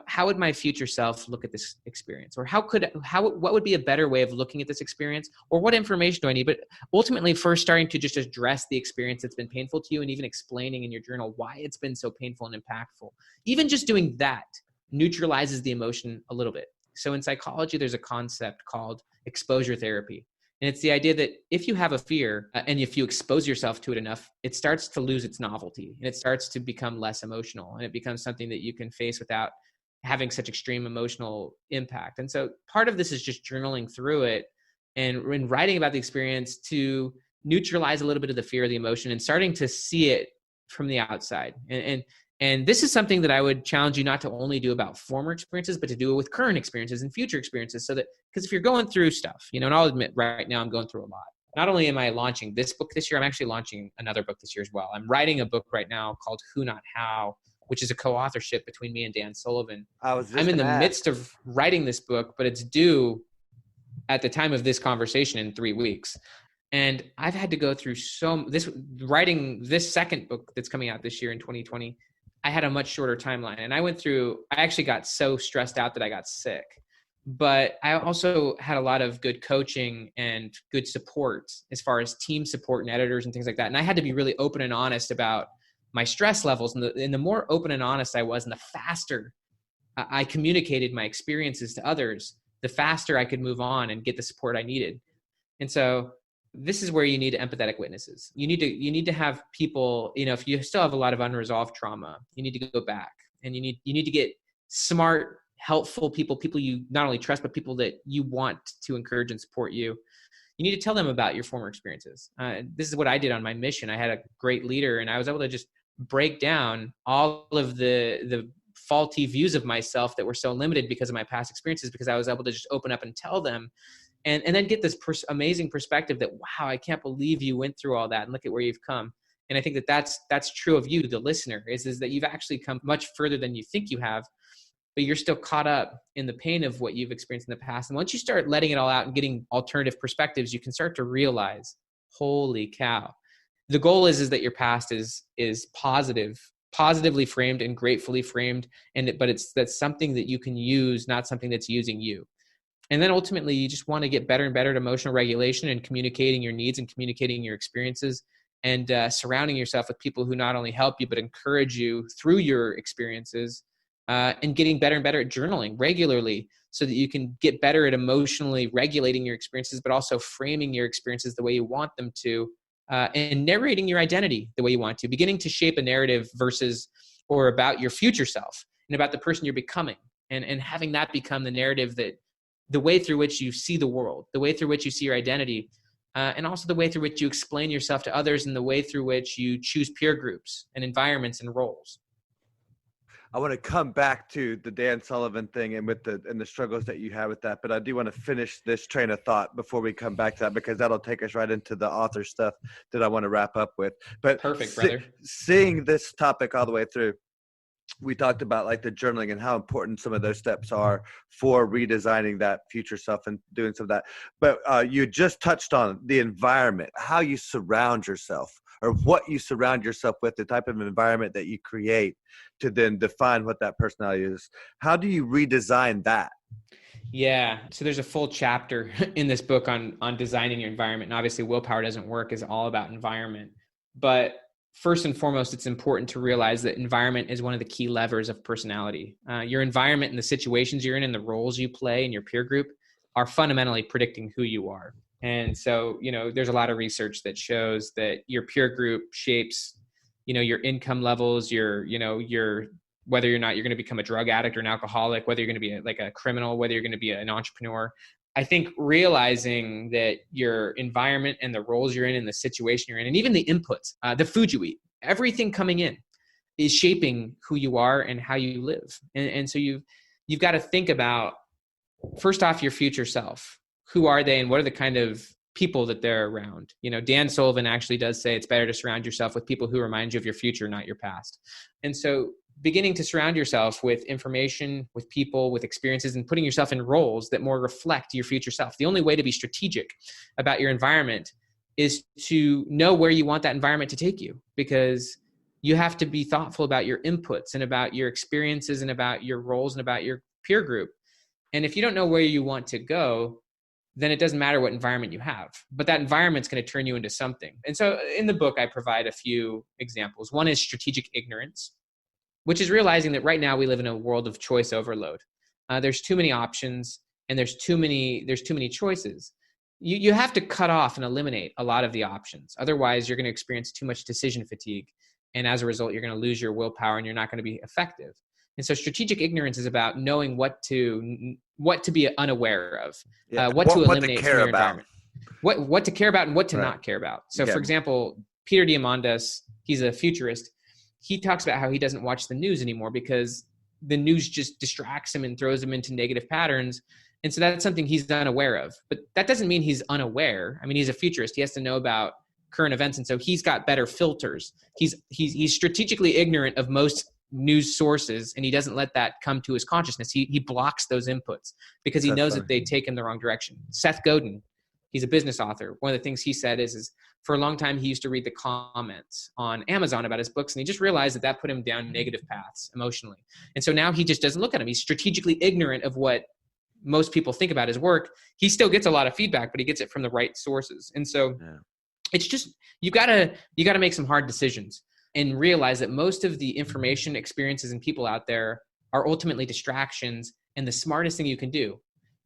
how would my future self look at this experience? Or what would be a better way of looking at this experience? Or what information do I need? But ultimately, first starting to just address the experience that's been painful to you and even explaining in your journal why it's been so painful and impactful. Even just doing that neutralizes the emotion a little bit. So in psychology, there's a concept called exposure therapy. And it's the idea that if you have a fear and if you expose yourself to it enough, it starts to lose its novelty and it starts to become less emotional and it becomes something that you can face without having such extreme emotional impact. And so part of this is just journaling through it and writing about the experience to neutralize a little bit of the fear of the emotion and starting to see it from the outside. And this is something that I would challenge you not to only do about former experiences, but to do it with current experiences and future experiences. So that, because if you're going through stuff, and I'll admit right now I'm going through a lot. Not only am I launching this book this year, I'm actually launching another book this year as well. I'm writing a book right now called Who Not How, which is a co-authorship between me and Dan Sullivan. I'm in the midst of writing this book, but it's due at the time of this conversation in 3 weeks. And I've had to go through writing this second book that's coming out this year in 2020. I had a much shorter timeline and I actually got so stressed out that I got sick, but I also had a lot of good coaching and good support as far as team support and editors and things like that. And I had to be really open and honest about my stress levels. And the more open and honest I was and the faster I communicated my experiences to others, the faster I could move on and get the support I needed. And so this is where you need empathetic witnesses. You need to have people, if you still have a lot of unresolved trauma, you need to go back and you need to get smart, helpful people you not only trust, but people that you want to encourage and support you. You need to tell them about your former experiences. This is what I did on my mission. I had a great leader and I was able to just break down all of the faulty views of myself that were so limited because of my past experiences, because I was able to just open up and tell them. And then get this amazing perspective that, wow, I can't believe you went through all that and look at where you've come. And I think that that's true of you, the listener, is that you've actually come much further than you think you have, but you're still caught up in the pain of what you've experienced in the past. And once you start letting it all out and getting alternative perspectives, you can start to realize, holy cow. The goal is that your past is positively framed and gratefully framed, but that's something that you can use, not something that's using you. And then ultimately, you just want to get better and better at emotional regulation and communicating your needs and communicating your experiences and surrounding yourself with people who not only help you, but encourage you through your experiences and getting better and better at journaling regularly so that you can get better at emotionally regulating your experiences, but also framing your experiences the way you want them to and narrating your identity the way you want to, beginning to shape a narrative or about your future self and about the person you're becoming and having that become the narrative that the way through which you see the world, the way through which you see your identity, and also the way through which you explain yourself to others and the way through which you choose peer groups and environments and roles. I want to come back to the Dan Sullivan thing and the struggles that you had with that, but I do want to finish this train of thought before we come back to that, because that'll take us right into the author stuff that I want to wrap up with. But perfect, brother. Seeing this topic all the way through, we talked about like the journaling and how important some of those steps are for redesigning that future self and doing some of that. But you just touched on the environment, how you surround yourself or what you surround yourself with, the type of environment that you create to then define what that personality is. How do you redesign that? Yeah. So there's a full chapter in this book on designing your environment. And obviously Willpower Doesn't Work is all about environment. But first and foremost, it's important to realize that environment is one of the key levers of personality. Your environment and the situations you're in and the roles you play in your peer group are fundamentally predicting who you are. And so, there's a lot of research that shows that your peer group shapes, your income levels, your whether or not you're going to become a drug addict or an alcoholic, whether you're going to be like a criminal, whether you're going to be an entrepreneur. I think realizing that your environment and the roles you're in and the situation you're in, and even the inputs, the food you eat, everything coming in is shaping who you are and how you live. And so you've got to think about, first off, your future self. Who are they and what are the kind of people that they're around? Dan Sullivan actually does say it's better to surround yourself with people who remind you of your future, not your past. And so beginning to surround yourself with information, with people, with experiences, and putting yourself in roles that more reflect your future self. The only way to be strategic about your environment is to know where you want that environment to take you, because you have to be thoughtful about your inputs and about your experiences and about your roles and about your peer group. And if you don't know where you want to go, then it doesn't matter what environment you have, but that environment's going to turn you into something. And so in the book, I provide a few examples. One is strategic ignorance, which is realizing that right now we live in a world of choice overload. There's too many options and there's too many choices. You have to cut off and eliminate a lot of the options. Otherwise, you're going to experience too much decision fatigue. And as a result, you're going to lose your willpower and you're not going to be effective. And so strategic ignorance is about knowing what to be unaware of, what to eliminate from your environment, what to care about and what to not care about. So for example, Peter Diamandis, he's a futurist. He talks about how he doesn't watch the news anymore because the news just distracts him and throws him into negative patterns. And so that's something he's unaware of. But that doesn't mean he's unaware. I mean, he's a futurist. He has to know about current events. And so he's got better filters. He's strategically ignorant of most news sources, and he doesn't let that come to his consciousness. He blocks those inputs because he knows that they take him the wrong direction. Seth Godin, he's a business author. One of the things he said is for a long time, he used to read the comments on Amazon about his books, and he just realized that put him down negative paths emotionally. And so now he just doesn't look at them. He's strategically ignorant of what most people think about his work. He still gets a lot of feedback, but he gets it from the right sources. And so it's just, you gotta make some hard decisions and realize that most of the information, experiences, and people out there are ultimately distractions. And the smartest thing you can do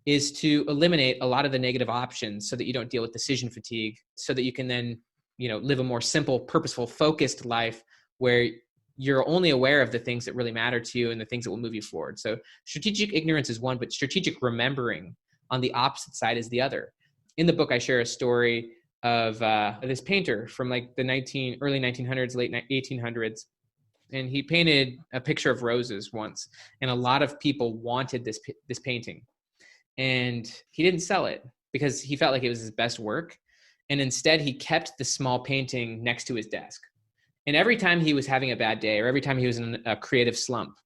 is to eliminate a lot of the negative options so that you don't deal with decision fatigue, so that you can then, live a more simple, purposeful, focused life where you're only aware of the things that really matter to you and the things that will move you forward. So strategic ignorance is one, but strategic remembering on the opposite side is the other. In the book, I share a story of this painter from like the early 1900s, late 1800s. And he painted a picture of roses once. And a lot of people wanted this painting. And he didn't sell it because he felt like it was his best work. And instead, he kept the small painting next to his desk. And every time he was having a bad day or every time he was in a creative slump,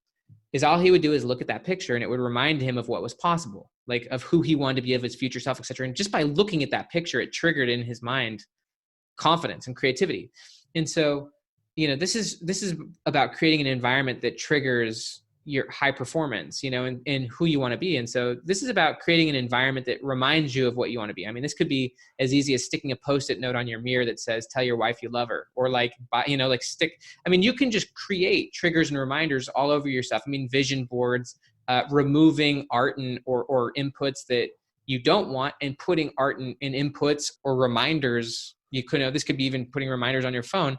all he would do is look at that picture and it would remind him of what was possible, like of who he wanted to be, of his future self, et cetera. And just by looking at that picture, it triggered in his mind confidence and creativity. And so, this is about creating an environment that triggers your high performance, and who you want to be. And so this is about creating an environment that reminds you of what you want to be. I mean, this could be as easy as sticking a Post-it note on your mirror that says, tell your wife you love her, or you can just create triggers and reminders all over your stuff. I mean, vision boards, removing art or inputs that you don't want and putting art and inputs or reminders. This could be even putting reminders on your phone,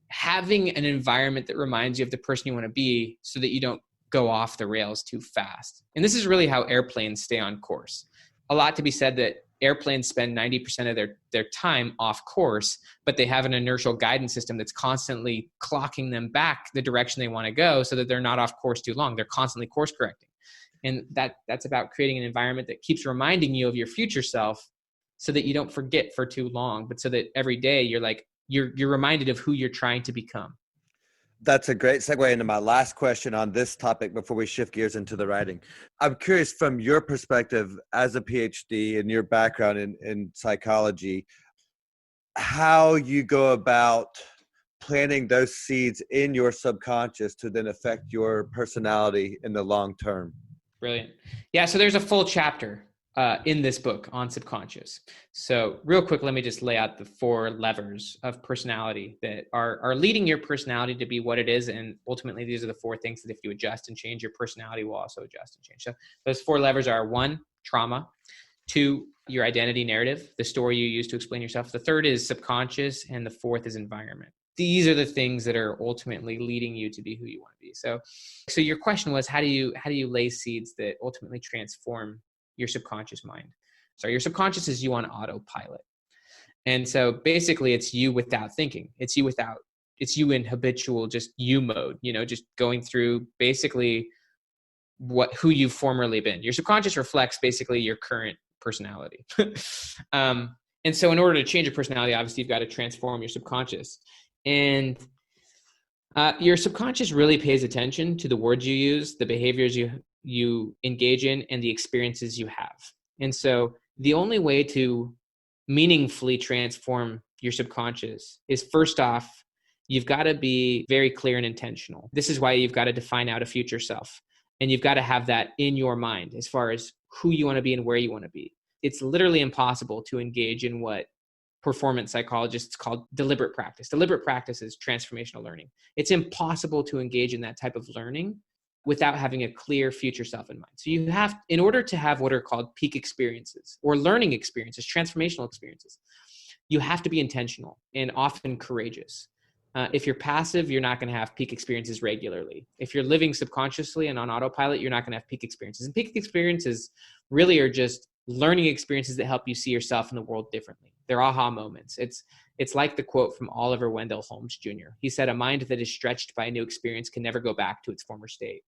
having an environment that reminds you of the person you want to be so that you don't go off the rails too fast. And this is really how airplanes stay on course. A lot to be said that airplanes spend 90% of their time off course, but they have an inertial guidance system that's constantly clocking them back the direction they want to go so that they're not off course too long. They're constantly course correcting. And that's about creating an environment that keeps reminding you of your future self so that you don't forget for too long, but so that every day you're reminded of who you're trying to become. That's a great segue into my last question on this topic before we shift gears into the writing. I'm curious, from your perspective as a PhD and your background in psychology, how you go about planting those seeds in your subconscious to then affect your personality in the long term. Brilliant. Yeah, so there's a full chapter in this book on subconscious. So real quick, let me just lay out the 4 levers of personality that are leading your personality to be what it is. And ultimately, these are the 4 things that if you adjust and change, your personality will also adjust and change. So those 4 levers are 1, trauma; 2, your identity narrative, the story you use to explain yourself; the 3rd is subconscious; and the 4th is environment. These are the things that are ultimately leading you to be who you want to be. So your question was, how do you lay seeds that ultimately transform your subconscious mind? So your subconscious is you on autopilot. And so basically it's you without thinking. It's you in habitual, just you mode, just going through basically who you've formerly been. Your subconscious reflects basically your current personality. And so in order to change your personality, obviously you've got to transform your subconscious. And Your subconscious really pays attention to the words you use, the behaviors you engage in, and the experiences you have. And so the only way to meaningfully transform your subconscious is, first off, you've got to be very clear and intentional. This is why you've got to define out a future self. And you've got to have that in your mind as far as who you want to be and where you want to be. It's literally impossible to engage in what performance psychologists call deliberate practice. Deliberate practice is transformational learning. It's impossible to engage in that type of learning without having a clear future self in mind. So you have, in order to have what are called peak experiences or learning experiences, transformational experiences, you have to be intentional and often courageous. If you're passive, you're not going to have peak experiences regularly. If you're living subconsciously and on autopilot, you're not going to have peak experiences. And peak experiences really are just learning experiences that help you see yourself in the world differently. They're aha moments. It's like the quote from Oliver Wendell Holmes Jr. He said, "A mind that is stretched by a new experience can never go back to its former state."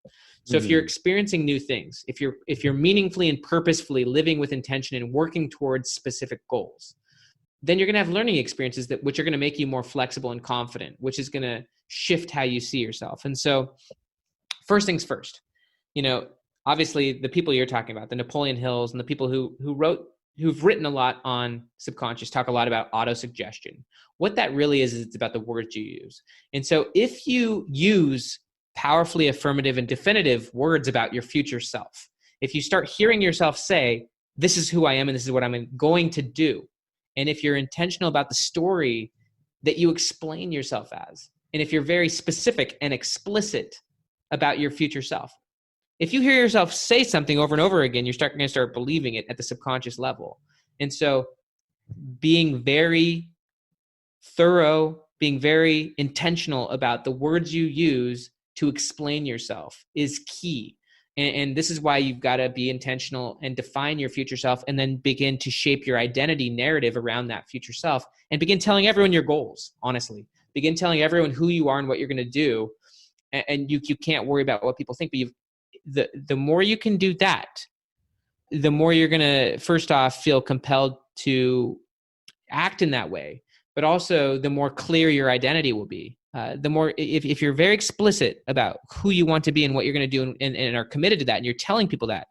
So if you're experiencing new things, if you're meaningfully and purposefully living with intention and working towards specific goals, then you're going to have learning experiences which are going to make you more flexible and confident, which is going to shift how you see yourself. And so first things first, obviously the people you're talking about, the Napoleon Hills and the people who've written a lot on subconscious talk a lot about autosuggestion. What that really is it's about the words you use. And so if you use powerfully affirmative and definitive words about your future self, if you start hearing yourself say, "This is who I am and this is what I'm going to do," and if you're intentional about the story that you explain yourself as, and if you're very specific and explicit about your future self, if you hear yourself say something over and over again, you're going to start believing it at the subconscious level. And so being very thorough, being very intentional about the words you use to explain yourself is key. And this is why you've got to be intentional and define your future self, and then begin to shape your identity narrative around that future self, and begin telling everyone your goals, honestly. Begin telling everyone who you are and what you're going to do. And you can't worry about what people think, but the more you can do that, the more you're going to, first off, feel compelled to act in that way, but also the more clear your identity will be. The more, if you're very explicit about who you want to be and what you're going to do and are committed to that, and you're telling people that,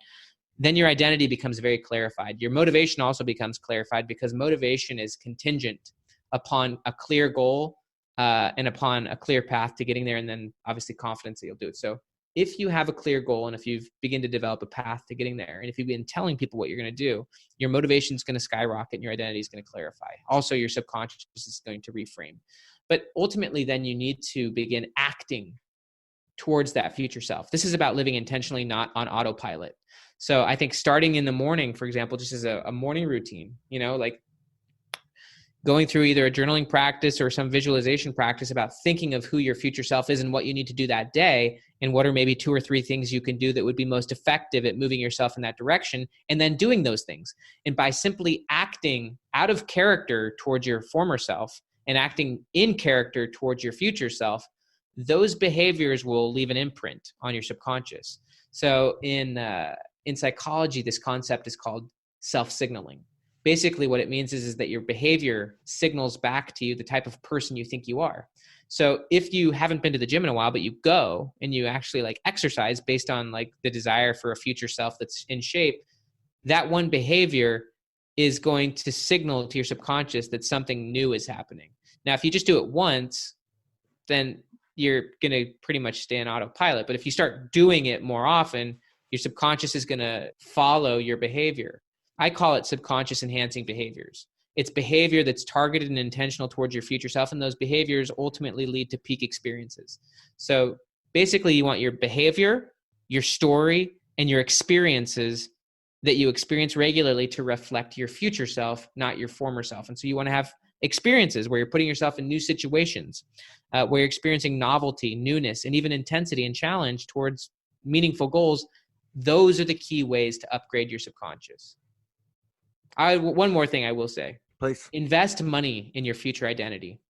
then your identity becomes very clarified. Your motivation also becomes clarified, because motivation is contingent upon a clear goal and upon a clear path to getting there, and then obviously confidence that you'll do it. So if you have a clear goal, and if you begin to develop a path to getting there, and if you've been telling people what you're going to do, your motivation is going to skyrocket and your identity is going to clarify. Also, your subconscious is going to reframe. But ultimately, then you need to begin acting towards that future self. This is about living intentionally, not on autopilot. So I think starting in the morning, for example, just as a morning routine, like going through either a journaling practice or some visualization practice about thinking of who your future self is and what you need to do that day, and what are maybe 2 or 3 things you can do that would be most effective at moving yourself in that direction, and then doing those things. And by simply acting out of character towards your former self and acting in character towards your future self, those behaviors will leave an imprint on your subconscious. So in psychology, this concept is called self-signaling. Basically what it means is that your behavior signals back to you the type of person you think you are. So if you haven't been to the gym in a while, but you go and you actually exercise based on the desire for a future self that's in shape, that one behavior is going to signal to your subconscious that something new is happening. Now, if you just do it once, then you're going to pretty much stay on autopilot. But if you start doing it more often, your subconscious is going to follow your behavior. I call it subconscious enhancing behaviors. It's behavior that's targeted and intentional towards your future self, and those behaviors ultimately lead to peak experiences. So basically, you want your behavior, your story, and your experiences that you experience regularly to reflect your future self, not your former self. And so you want to have experiences where you're putting yourself in new situations, where you're experiencing novelty, newness, and even intensity and challenge towards meaningful goals. Those are the key ways to upgrade your subconscious. One more thing I will say. Please. Invest money in your future identity.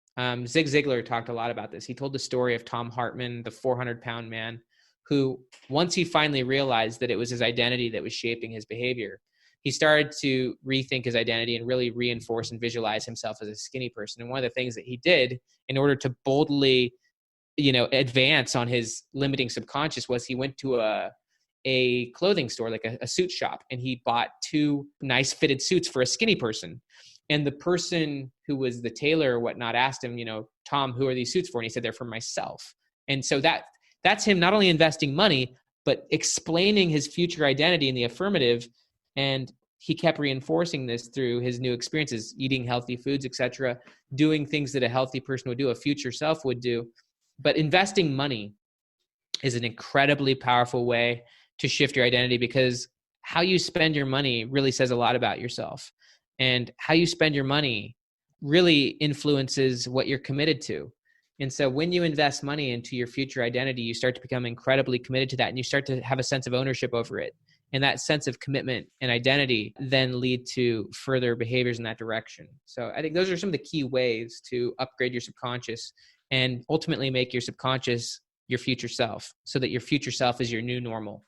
Zig Ziglar talked a lot about this. He told the story of Tom Hartman, the 400-pound man, who once he finally realized that it was his identity that was shaping his behavior, he started to rethink his identity and really reinforce and visualize himself as a skinny person. And one of the things that he did in order to boldly advance on his limiting subconscious was he went to a clothing store, like a suit shop, and he bought 2 nice fitted suits for a skinny person. And the person who was the tailor or whatnot asked him, Tom, who are these suits for? And he said, they're for myself. And so that's him not only investing money, but explaining his future identity in the affirmative. And he kept reinforcing this through his new experiences, eating healthy foods, etc., doing things that a healthy person would do, a future self would do. But investing money is an incredibly powerful way to shift your identity, because how you spend your money really says a lot about yourself. And how you spend your money really influences what you're committed to. And so when you invest money into your future identity, you start to become incredibly committed to that, and you start to have a sense of ownership over it. And that sense of commitment and identity then lead to further behaviors in that direction. So I think those are some of the key ways to upgrade your subconscious and ultimately make your subconscious your future self, so that your future self is your new normal.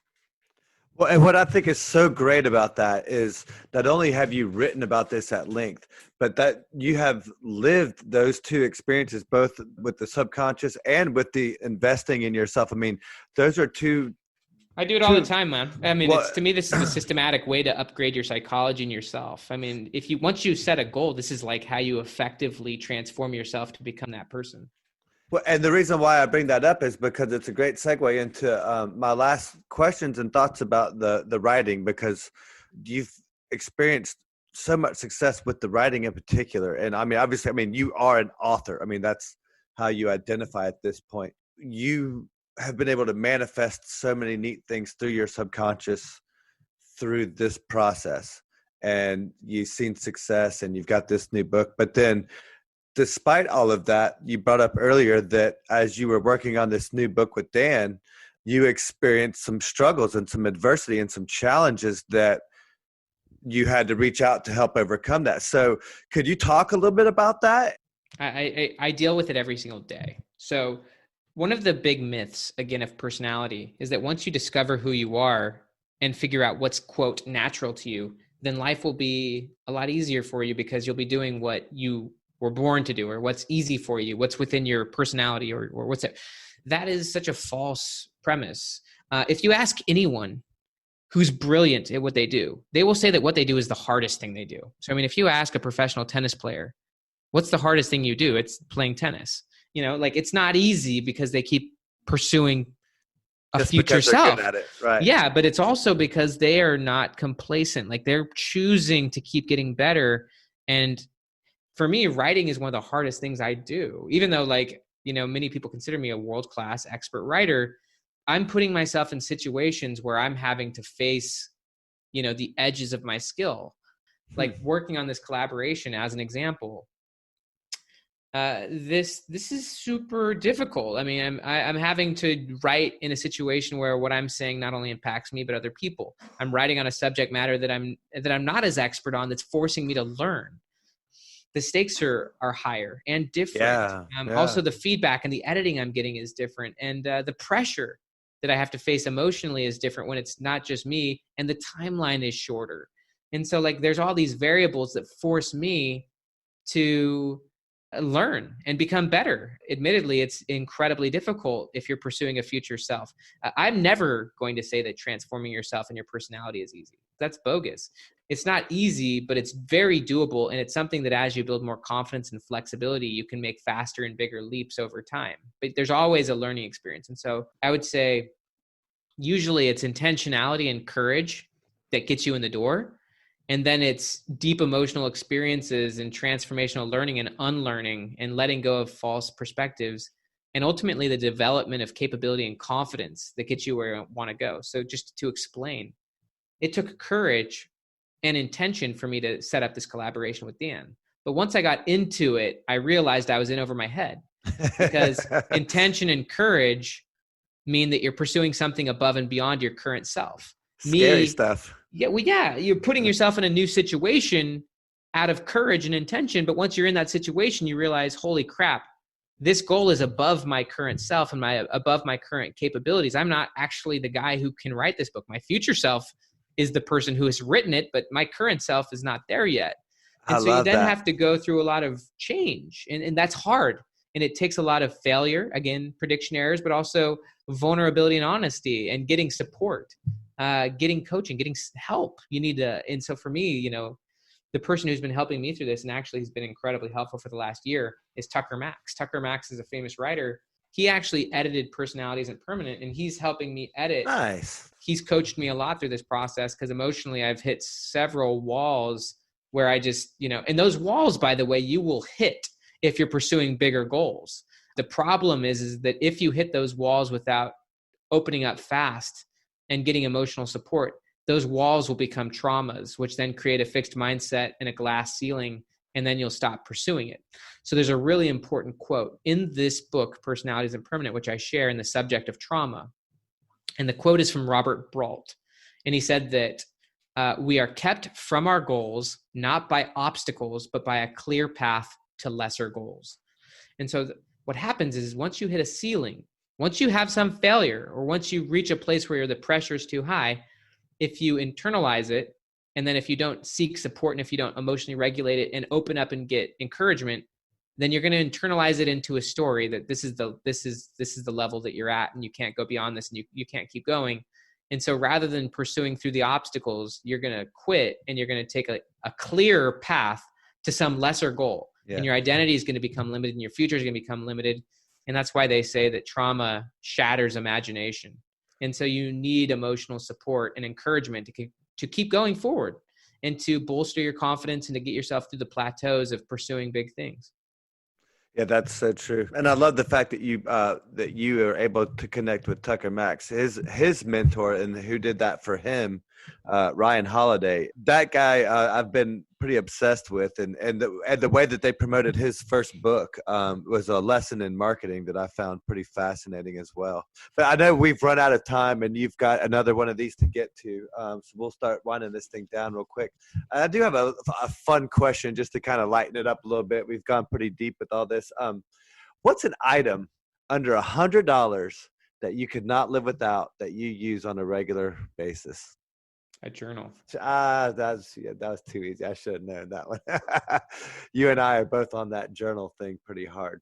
Well, and what I think is so great about that is not only have you written about this at length, but that you have lived those 2 experiences, both with the subconscious and with the investing in yourself. I mean, those are 2. I do it all the time, man. I mean, to me, this is a systematic way to upgrade your psychology and yourself. I mean, once you set a goal, this is like how you effectively transform yourself to become that person. Well, and the reason why I bring that up is because it's a great segue into my last questions and thoughts about the writing, because you've experienced so much success with the writing in particular. And I mean, obviously, you are an author. I mean, that's how you identify at this point. You have been able to manifest so many neat things through your subconscious through this process, and you've seen success, and you've got this new book. But then despite all of that, you brought up earlier that as you were working on this new book with Dan, you experienced some struggles and some adversity and some challenges that you had to reach out to help overcome that. So could you talk a little bit about that? I deal with it every single day. So one of the big myths, again, of personality is that once you discover who you are and figure out what's, quote, natural to you, then life will be a lot easier for you, because you'll be doing what you were born to do, or what's easy for you, what's within your personality, or what's it. That is such a false premise. If you ask anyone who's brilliant at what they do, they will say that what they do is the hardest thing they do. So, I mean, if you ask a professional tennis player, what's the hardest thing you do? It's playing tennis. It's not easy, because they keep pursuing a Just future because they're self. good at it, right? Yeah, but it's also because they are not complacent. Like, they're choosing to keep getting better. And for me, writing is one of the hardest things I do. Even though, many people consider me a world-class expert writer, I'm putting myself in situations where I'm having to face, the edges of my skill. Like working on this collaboration as an example. This is super difficult. I mean, I'm having to write in a situation where what I'm saying not only impacts me, but other people. I'm writing on a subject matter that I'm not as expert on, that's forcing me to learn. The stakes are higher and different. Also, the feedback and the editing I'm getting is different. And the pressure that I have to face emotionally is different when it's not just me, and the timeline is shorter. And so there's all these variables that force me to learn and become better. Admittedly, it's incredibly difficult if you're pursuing a future self. I'm never going to say that transforming yourself and your personality is easy. That's bogus. It's not easy, but it's very doable. And it's something that as you build more confidence and flexibility, you can make faster and bigger leaps over time. But there's always a learning experience. And so I would say usually it's intentionality and courage that gets you in the door. And then it's deep emotional experiences and transformational learning and unlearning and letting go of false perspectives. And ultimately the development of capability and confidence that gets you where you want to go. So just to explain, it took courage and intention for me to set up this collaboration with Dan. But once I got into it, I realized I was in over my head, because intention and courage mean that you're pursuing something above and beyond your current self. Scary stuff. Yeah, you're putting yourself in a new situation out of courage and intention. But once you're in that situation, you realize, holy crap, this goal is above my current self and above my current capabilities. I'm not actually the guy who can write this book. My future self is the person who has written it, but my current self is not there yet. And so you then have to go through a lot of change, and that's hard. And it takes a lot of failure, again, prediction errors, but also vulnerability and honesty and getting support, getting coaching, getting help. You need to, and so for me, you know, the person who's been helping me through this and actually has been incredibly helpful for the last year is Tucker Max. Tucker Max is a famous writer. He actually edited Personality Isn't Permanent, and he's helping me edit. Nice. He's coached me a lot through this process because emotionally I've hit several walls where I just, you know, and those walls, by the way, you will hit if you're pursuing bigger goals. The problem is that if you hit those walls without opening up fast and getting emotional support, those walls will become traumas, which then create a fixed mindset and a glass ceiling, and then you'll stop pursuing it. So there's a really important quote in this book, Personality Isn't Permanent, which I share in the subject of trauma. And the quote is from Robert Brault. And he said that we are kept from our goals, not by obstacles, but by a clear path to lesser goals. And so what happens is once you hit a ceiling, once you have some failure, or once you reach a place where the pressure is too high, if you internalize it, and then if you don't seek support and if you don't emotionally regulate it and open up and get encouragement, then you're going to internalize it into a story that this is the level that you're at and you can't go beyond this and you can't keep going. And so rather than pursuing through the obstacles, you're going to quit and you're going to take a clear path to some lesser goal. Yeah. And your identity is going to become limited and your future is going to become limited. And that's why they say that trauma shatters imagination. And so you need emotional support and encouragement to keep going forward and to bolster your confidence and to get yourself through the plateaus of pursuing big things. Yeah, that's so true. And I love the fact that you are able to connect with Tucker Max, his mentor, and who did that for him, Ryan Holiday. That guy I've been pretty obsessed with, and the way that they promoted his first book was a lesson in marketing that I found pretty fascinating as well. But I know we've run out of time, and you've got another one of these to get to, so we'll start winding this thing down real quick. I do have a fun question just to kind of lighten it up a little bit. We've gone pretty deep with all this. What's an item under $100 that you could not live without that you use on a regular basis? A journal. That was too easy. I should have known that one. You and I are both on that journal thing pretty hard.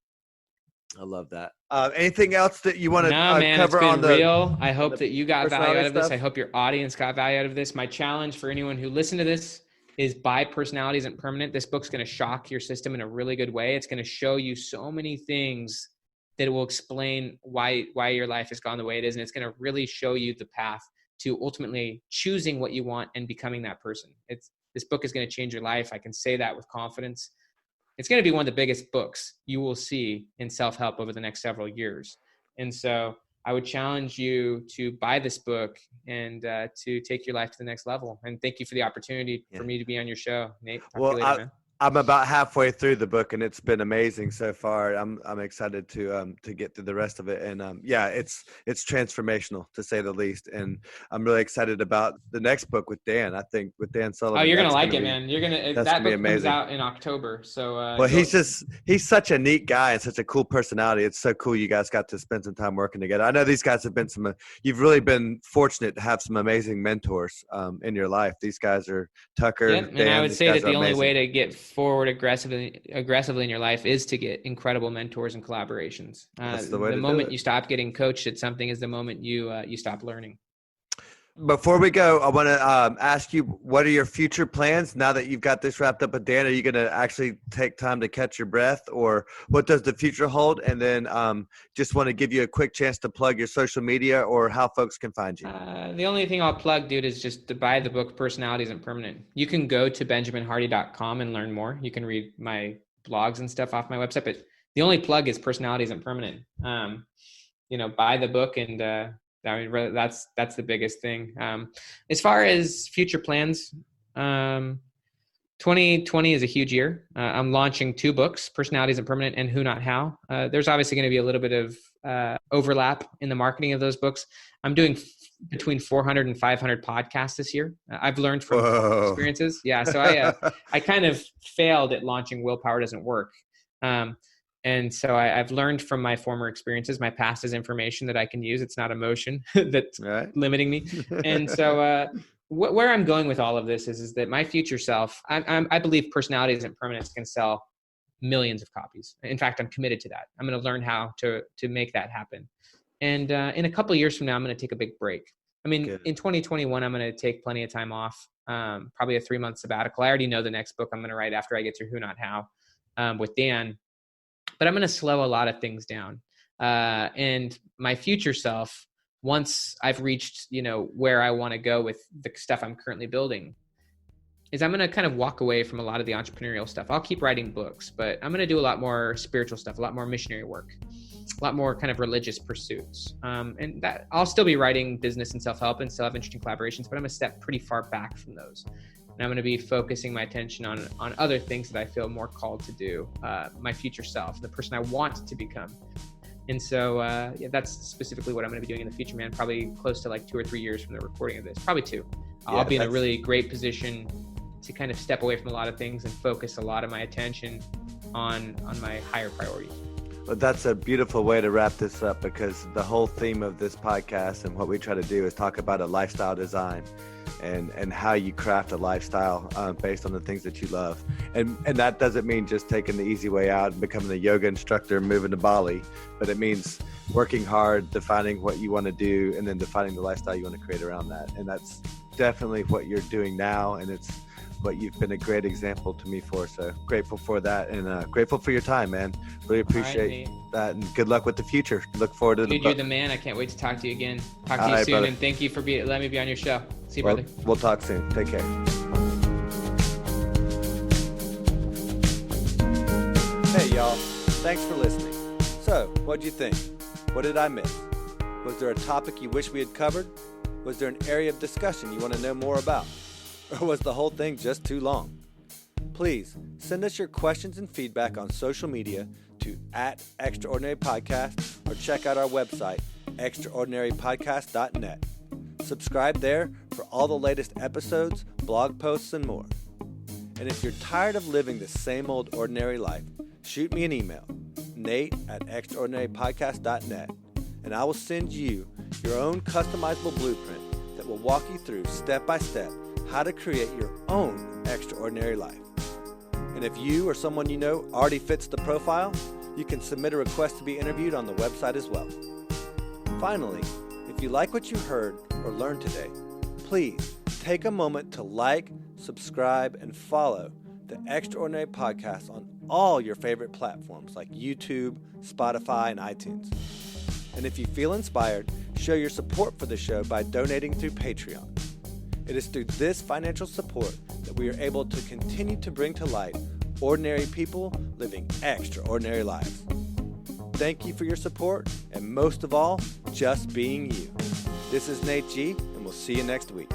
I love that. Anything else that you want to cover on the real? I hope that you got value out of this. I hope your audience got value out of this. My challenge for anyone who listened to this is buy Personality Isn't Permanent. This book's going to shock your system in a really good way. It's going to show you so many things that will explain why your life has gone the way it is. And it's going to really show you the path to ultimately choosing what you want and becoming that person. This book is going to change your life. I can say that with confidence. It's going to be one of the biggest books you will see in self-help over the next several years. And so I would challenge you to buy this book and to take your life to the next level. And thank you for the opportunity for me to be on your show, Nate. Talk to you later, man. I'm about halfway through the book, and it's been amazing so far. I'm excited to get through the rest of it, and it's transformational to say the least. And I'm really excited about the next book with Dan. I think with Dan Sullivan. Oh, you're gonna like it, man. That book amazing. Comes out in October. So well, he's such a neat guy and such a cool personality. It's so cool you guys got to spend some time working together. I know these guys have been you've really been fortunate to have some amazing mentors in your life. These guys are Tucker. Yep. Dan, and I would say that the only amazing. way to get forward aggressively in your life is to get incredible mentors and collaborations. That's the way the to moment do it. you stop getting coached at something is the moment you stop learning. Before we go, I want to ask you, what are your future plans now that you've got this wrapped up with Dan? Are you going to actually take time to catch your breath, or what does the future hold? And then just want to give you a quick chance to plug your social media or how folks can find you. The only thing I'll plug, dude, is just to buy the book Personality Isn't Permanent. You can go to benjaminhardy.com and learn more. You can read my blogs and stuff off my website, but the only plug is Personality Isn't Permanent. Buy the book and that's the biggest thing. As far as future plans, 2020 is a huge year. I'm launching 2 books, Personality Isn't Permanent and Who Not How. There's obviously going to be a little bit of overlap in the marketing of those books. I'm doing between 400 and 500 podcasts this year. I've learned from experiences. Yeah. So I kind of failed at launching Willpower Doesn't Work. And so I've learned from my former experiences. My past is information that I can use. It's not emotion that's limiting me. And so where I'm going with all of this is that my future self, I believe Personality Isn't Permanent is going to sell millions of copies. In fact, I'm committed to that. I'm going to learn how to make that happen. And in a couple of years from now, I'm going to take a big break. I mean, Good. in 2021, I'm going to take plenty of time off, probably a 3-month sabbatical. I already know the next book I'm going to write after I get through Who Not How with Dan. But I'm going to slow a lot of things down. And my future self, once I've reached, where I want to go with the stuff I'm currently building, is I'm going to kind of walk away from a lot of the entrepreneurial stuff. I'll keep writing books, but I'm going to do a lot more spiritual stuff, a lot more missionary work, a lot more kind of religious pursuits. And that I'll still be writing business and self-help and still have interesting collaborations, but I'm going to step pretty far back from those. And I'm going to be focusing my attention on other things that I feel more called to do, my future self, the person I want to become. And so, that's specifically what I'm going to be doing in the future, man. Probably close to like 2 or 3 years from the recording of this, probably 2. I'll be in a really great position to kind of step away from a lot of things and focus a lot of my attention on my higher priorities. Well, that's a beautiful way to wrap this up, because the whole theme of this podcast and what we try to do is talk about a lifestyle design and how you craft a lifestyle based on the things that you love. And that doesn't mean just taking the easy way out and becoming a yoga instructor and moving to Bali, but it means working hard, defining what you want to do, and then defining the lifestyle you want to create around that. And that's definitely what you're doing now, and it's what you've been a great example to me for. So grateful for that, and grateful for your time, man. Really appreciate that, and good luck with the future. Look forward to the book. You're the man. I can't wait to talk to you again. Talk to you soon, brother. And thank you for letting me be on your show. See you, brother. We'll talk soon. Take care. Hey, y'all. Thanks for listening. So, what'd you think? What did I miss? Was there a topic you wish we had covered? Was there an area of discussion you want to know more about? Or was the whole thing just too long? Please send us your questions and feedback on social media to @extraordinarypodcast, or check out our website, extraordinarypodcast.net. Subscribe there for all the latest episodes, blog posts, and more. And if you're tired of living the same old ordinary life, shoot me an email, nate@extraordinarypodcast.net, and I will send you your own customizable blueprint that will walk you through step by step how to create your own extraordinary life. And if you or someone you know already fits the profile, you can submit a request to be interviewed on the website as well. Finally, if you like what you heard or learned today, please take a moment to like, subscribe, and follow the Extraordinary Podcast on all your favorite platforms like YouTube, Spotify, and iTunes. And if you feel inspired, show your support for the show by donating through Patreon. It is through this financial support that we are able to continue to bring to light ordinary people living extraordinary lives. Thank you for your support, and most of all, just being you. This is Nate G, and we'll see you next week.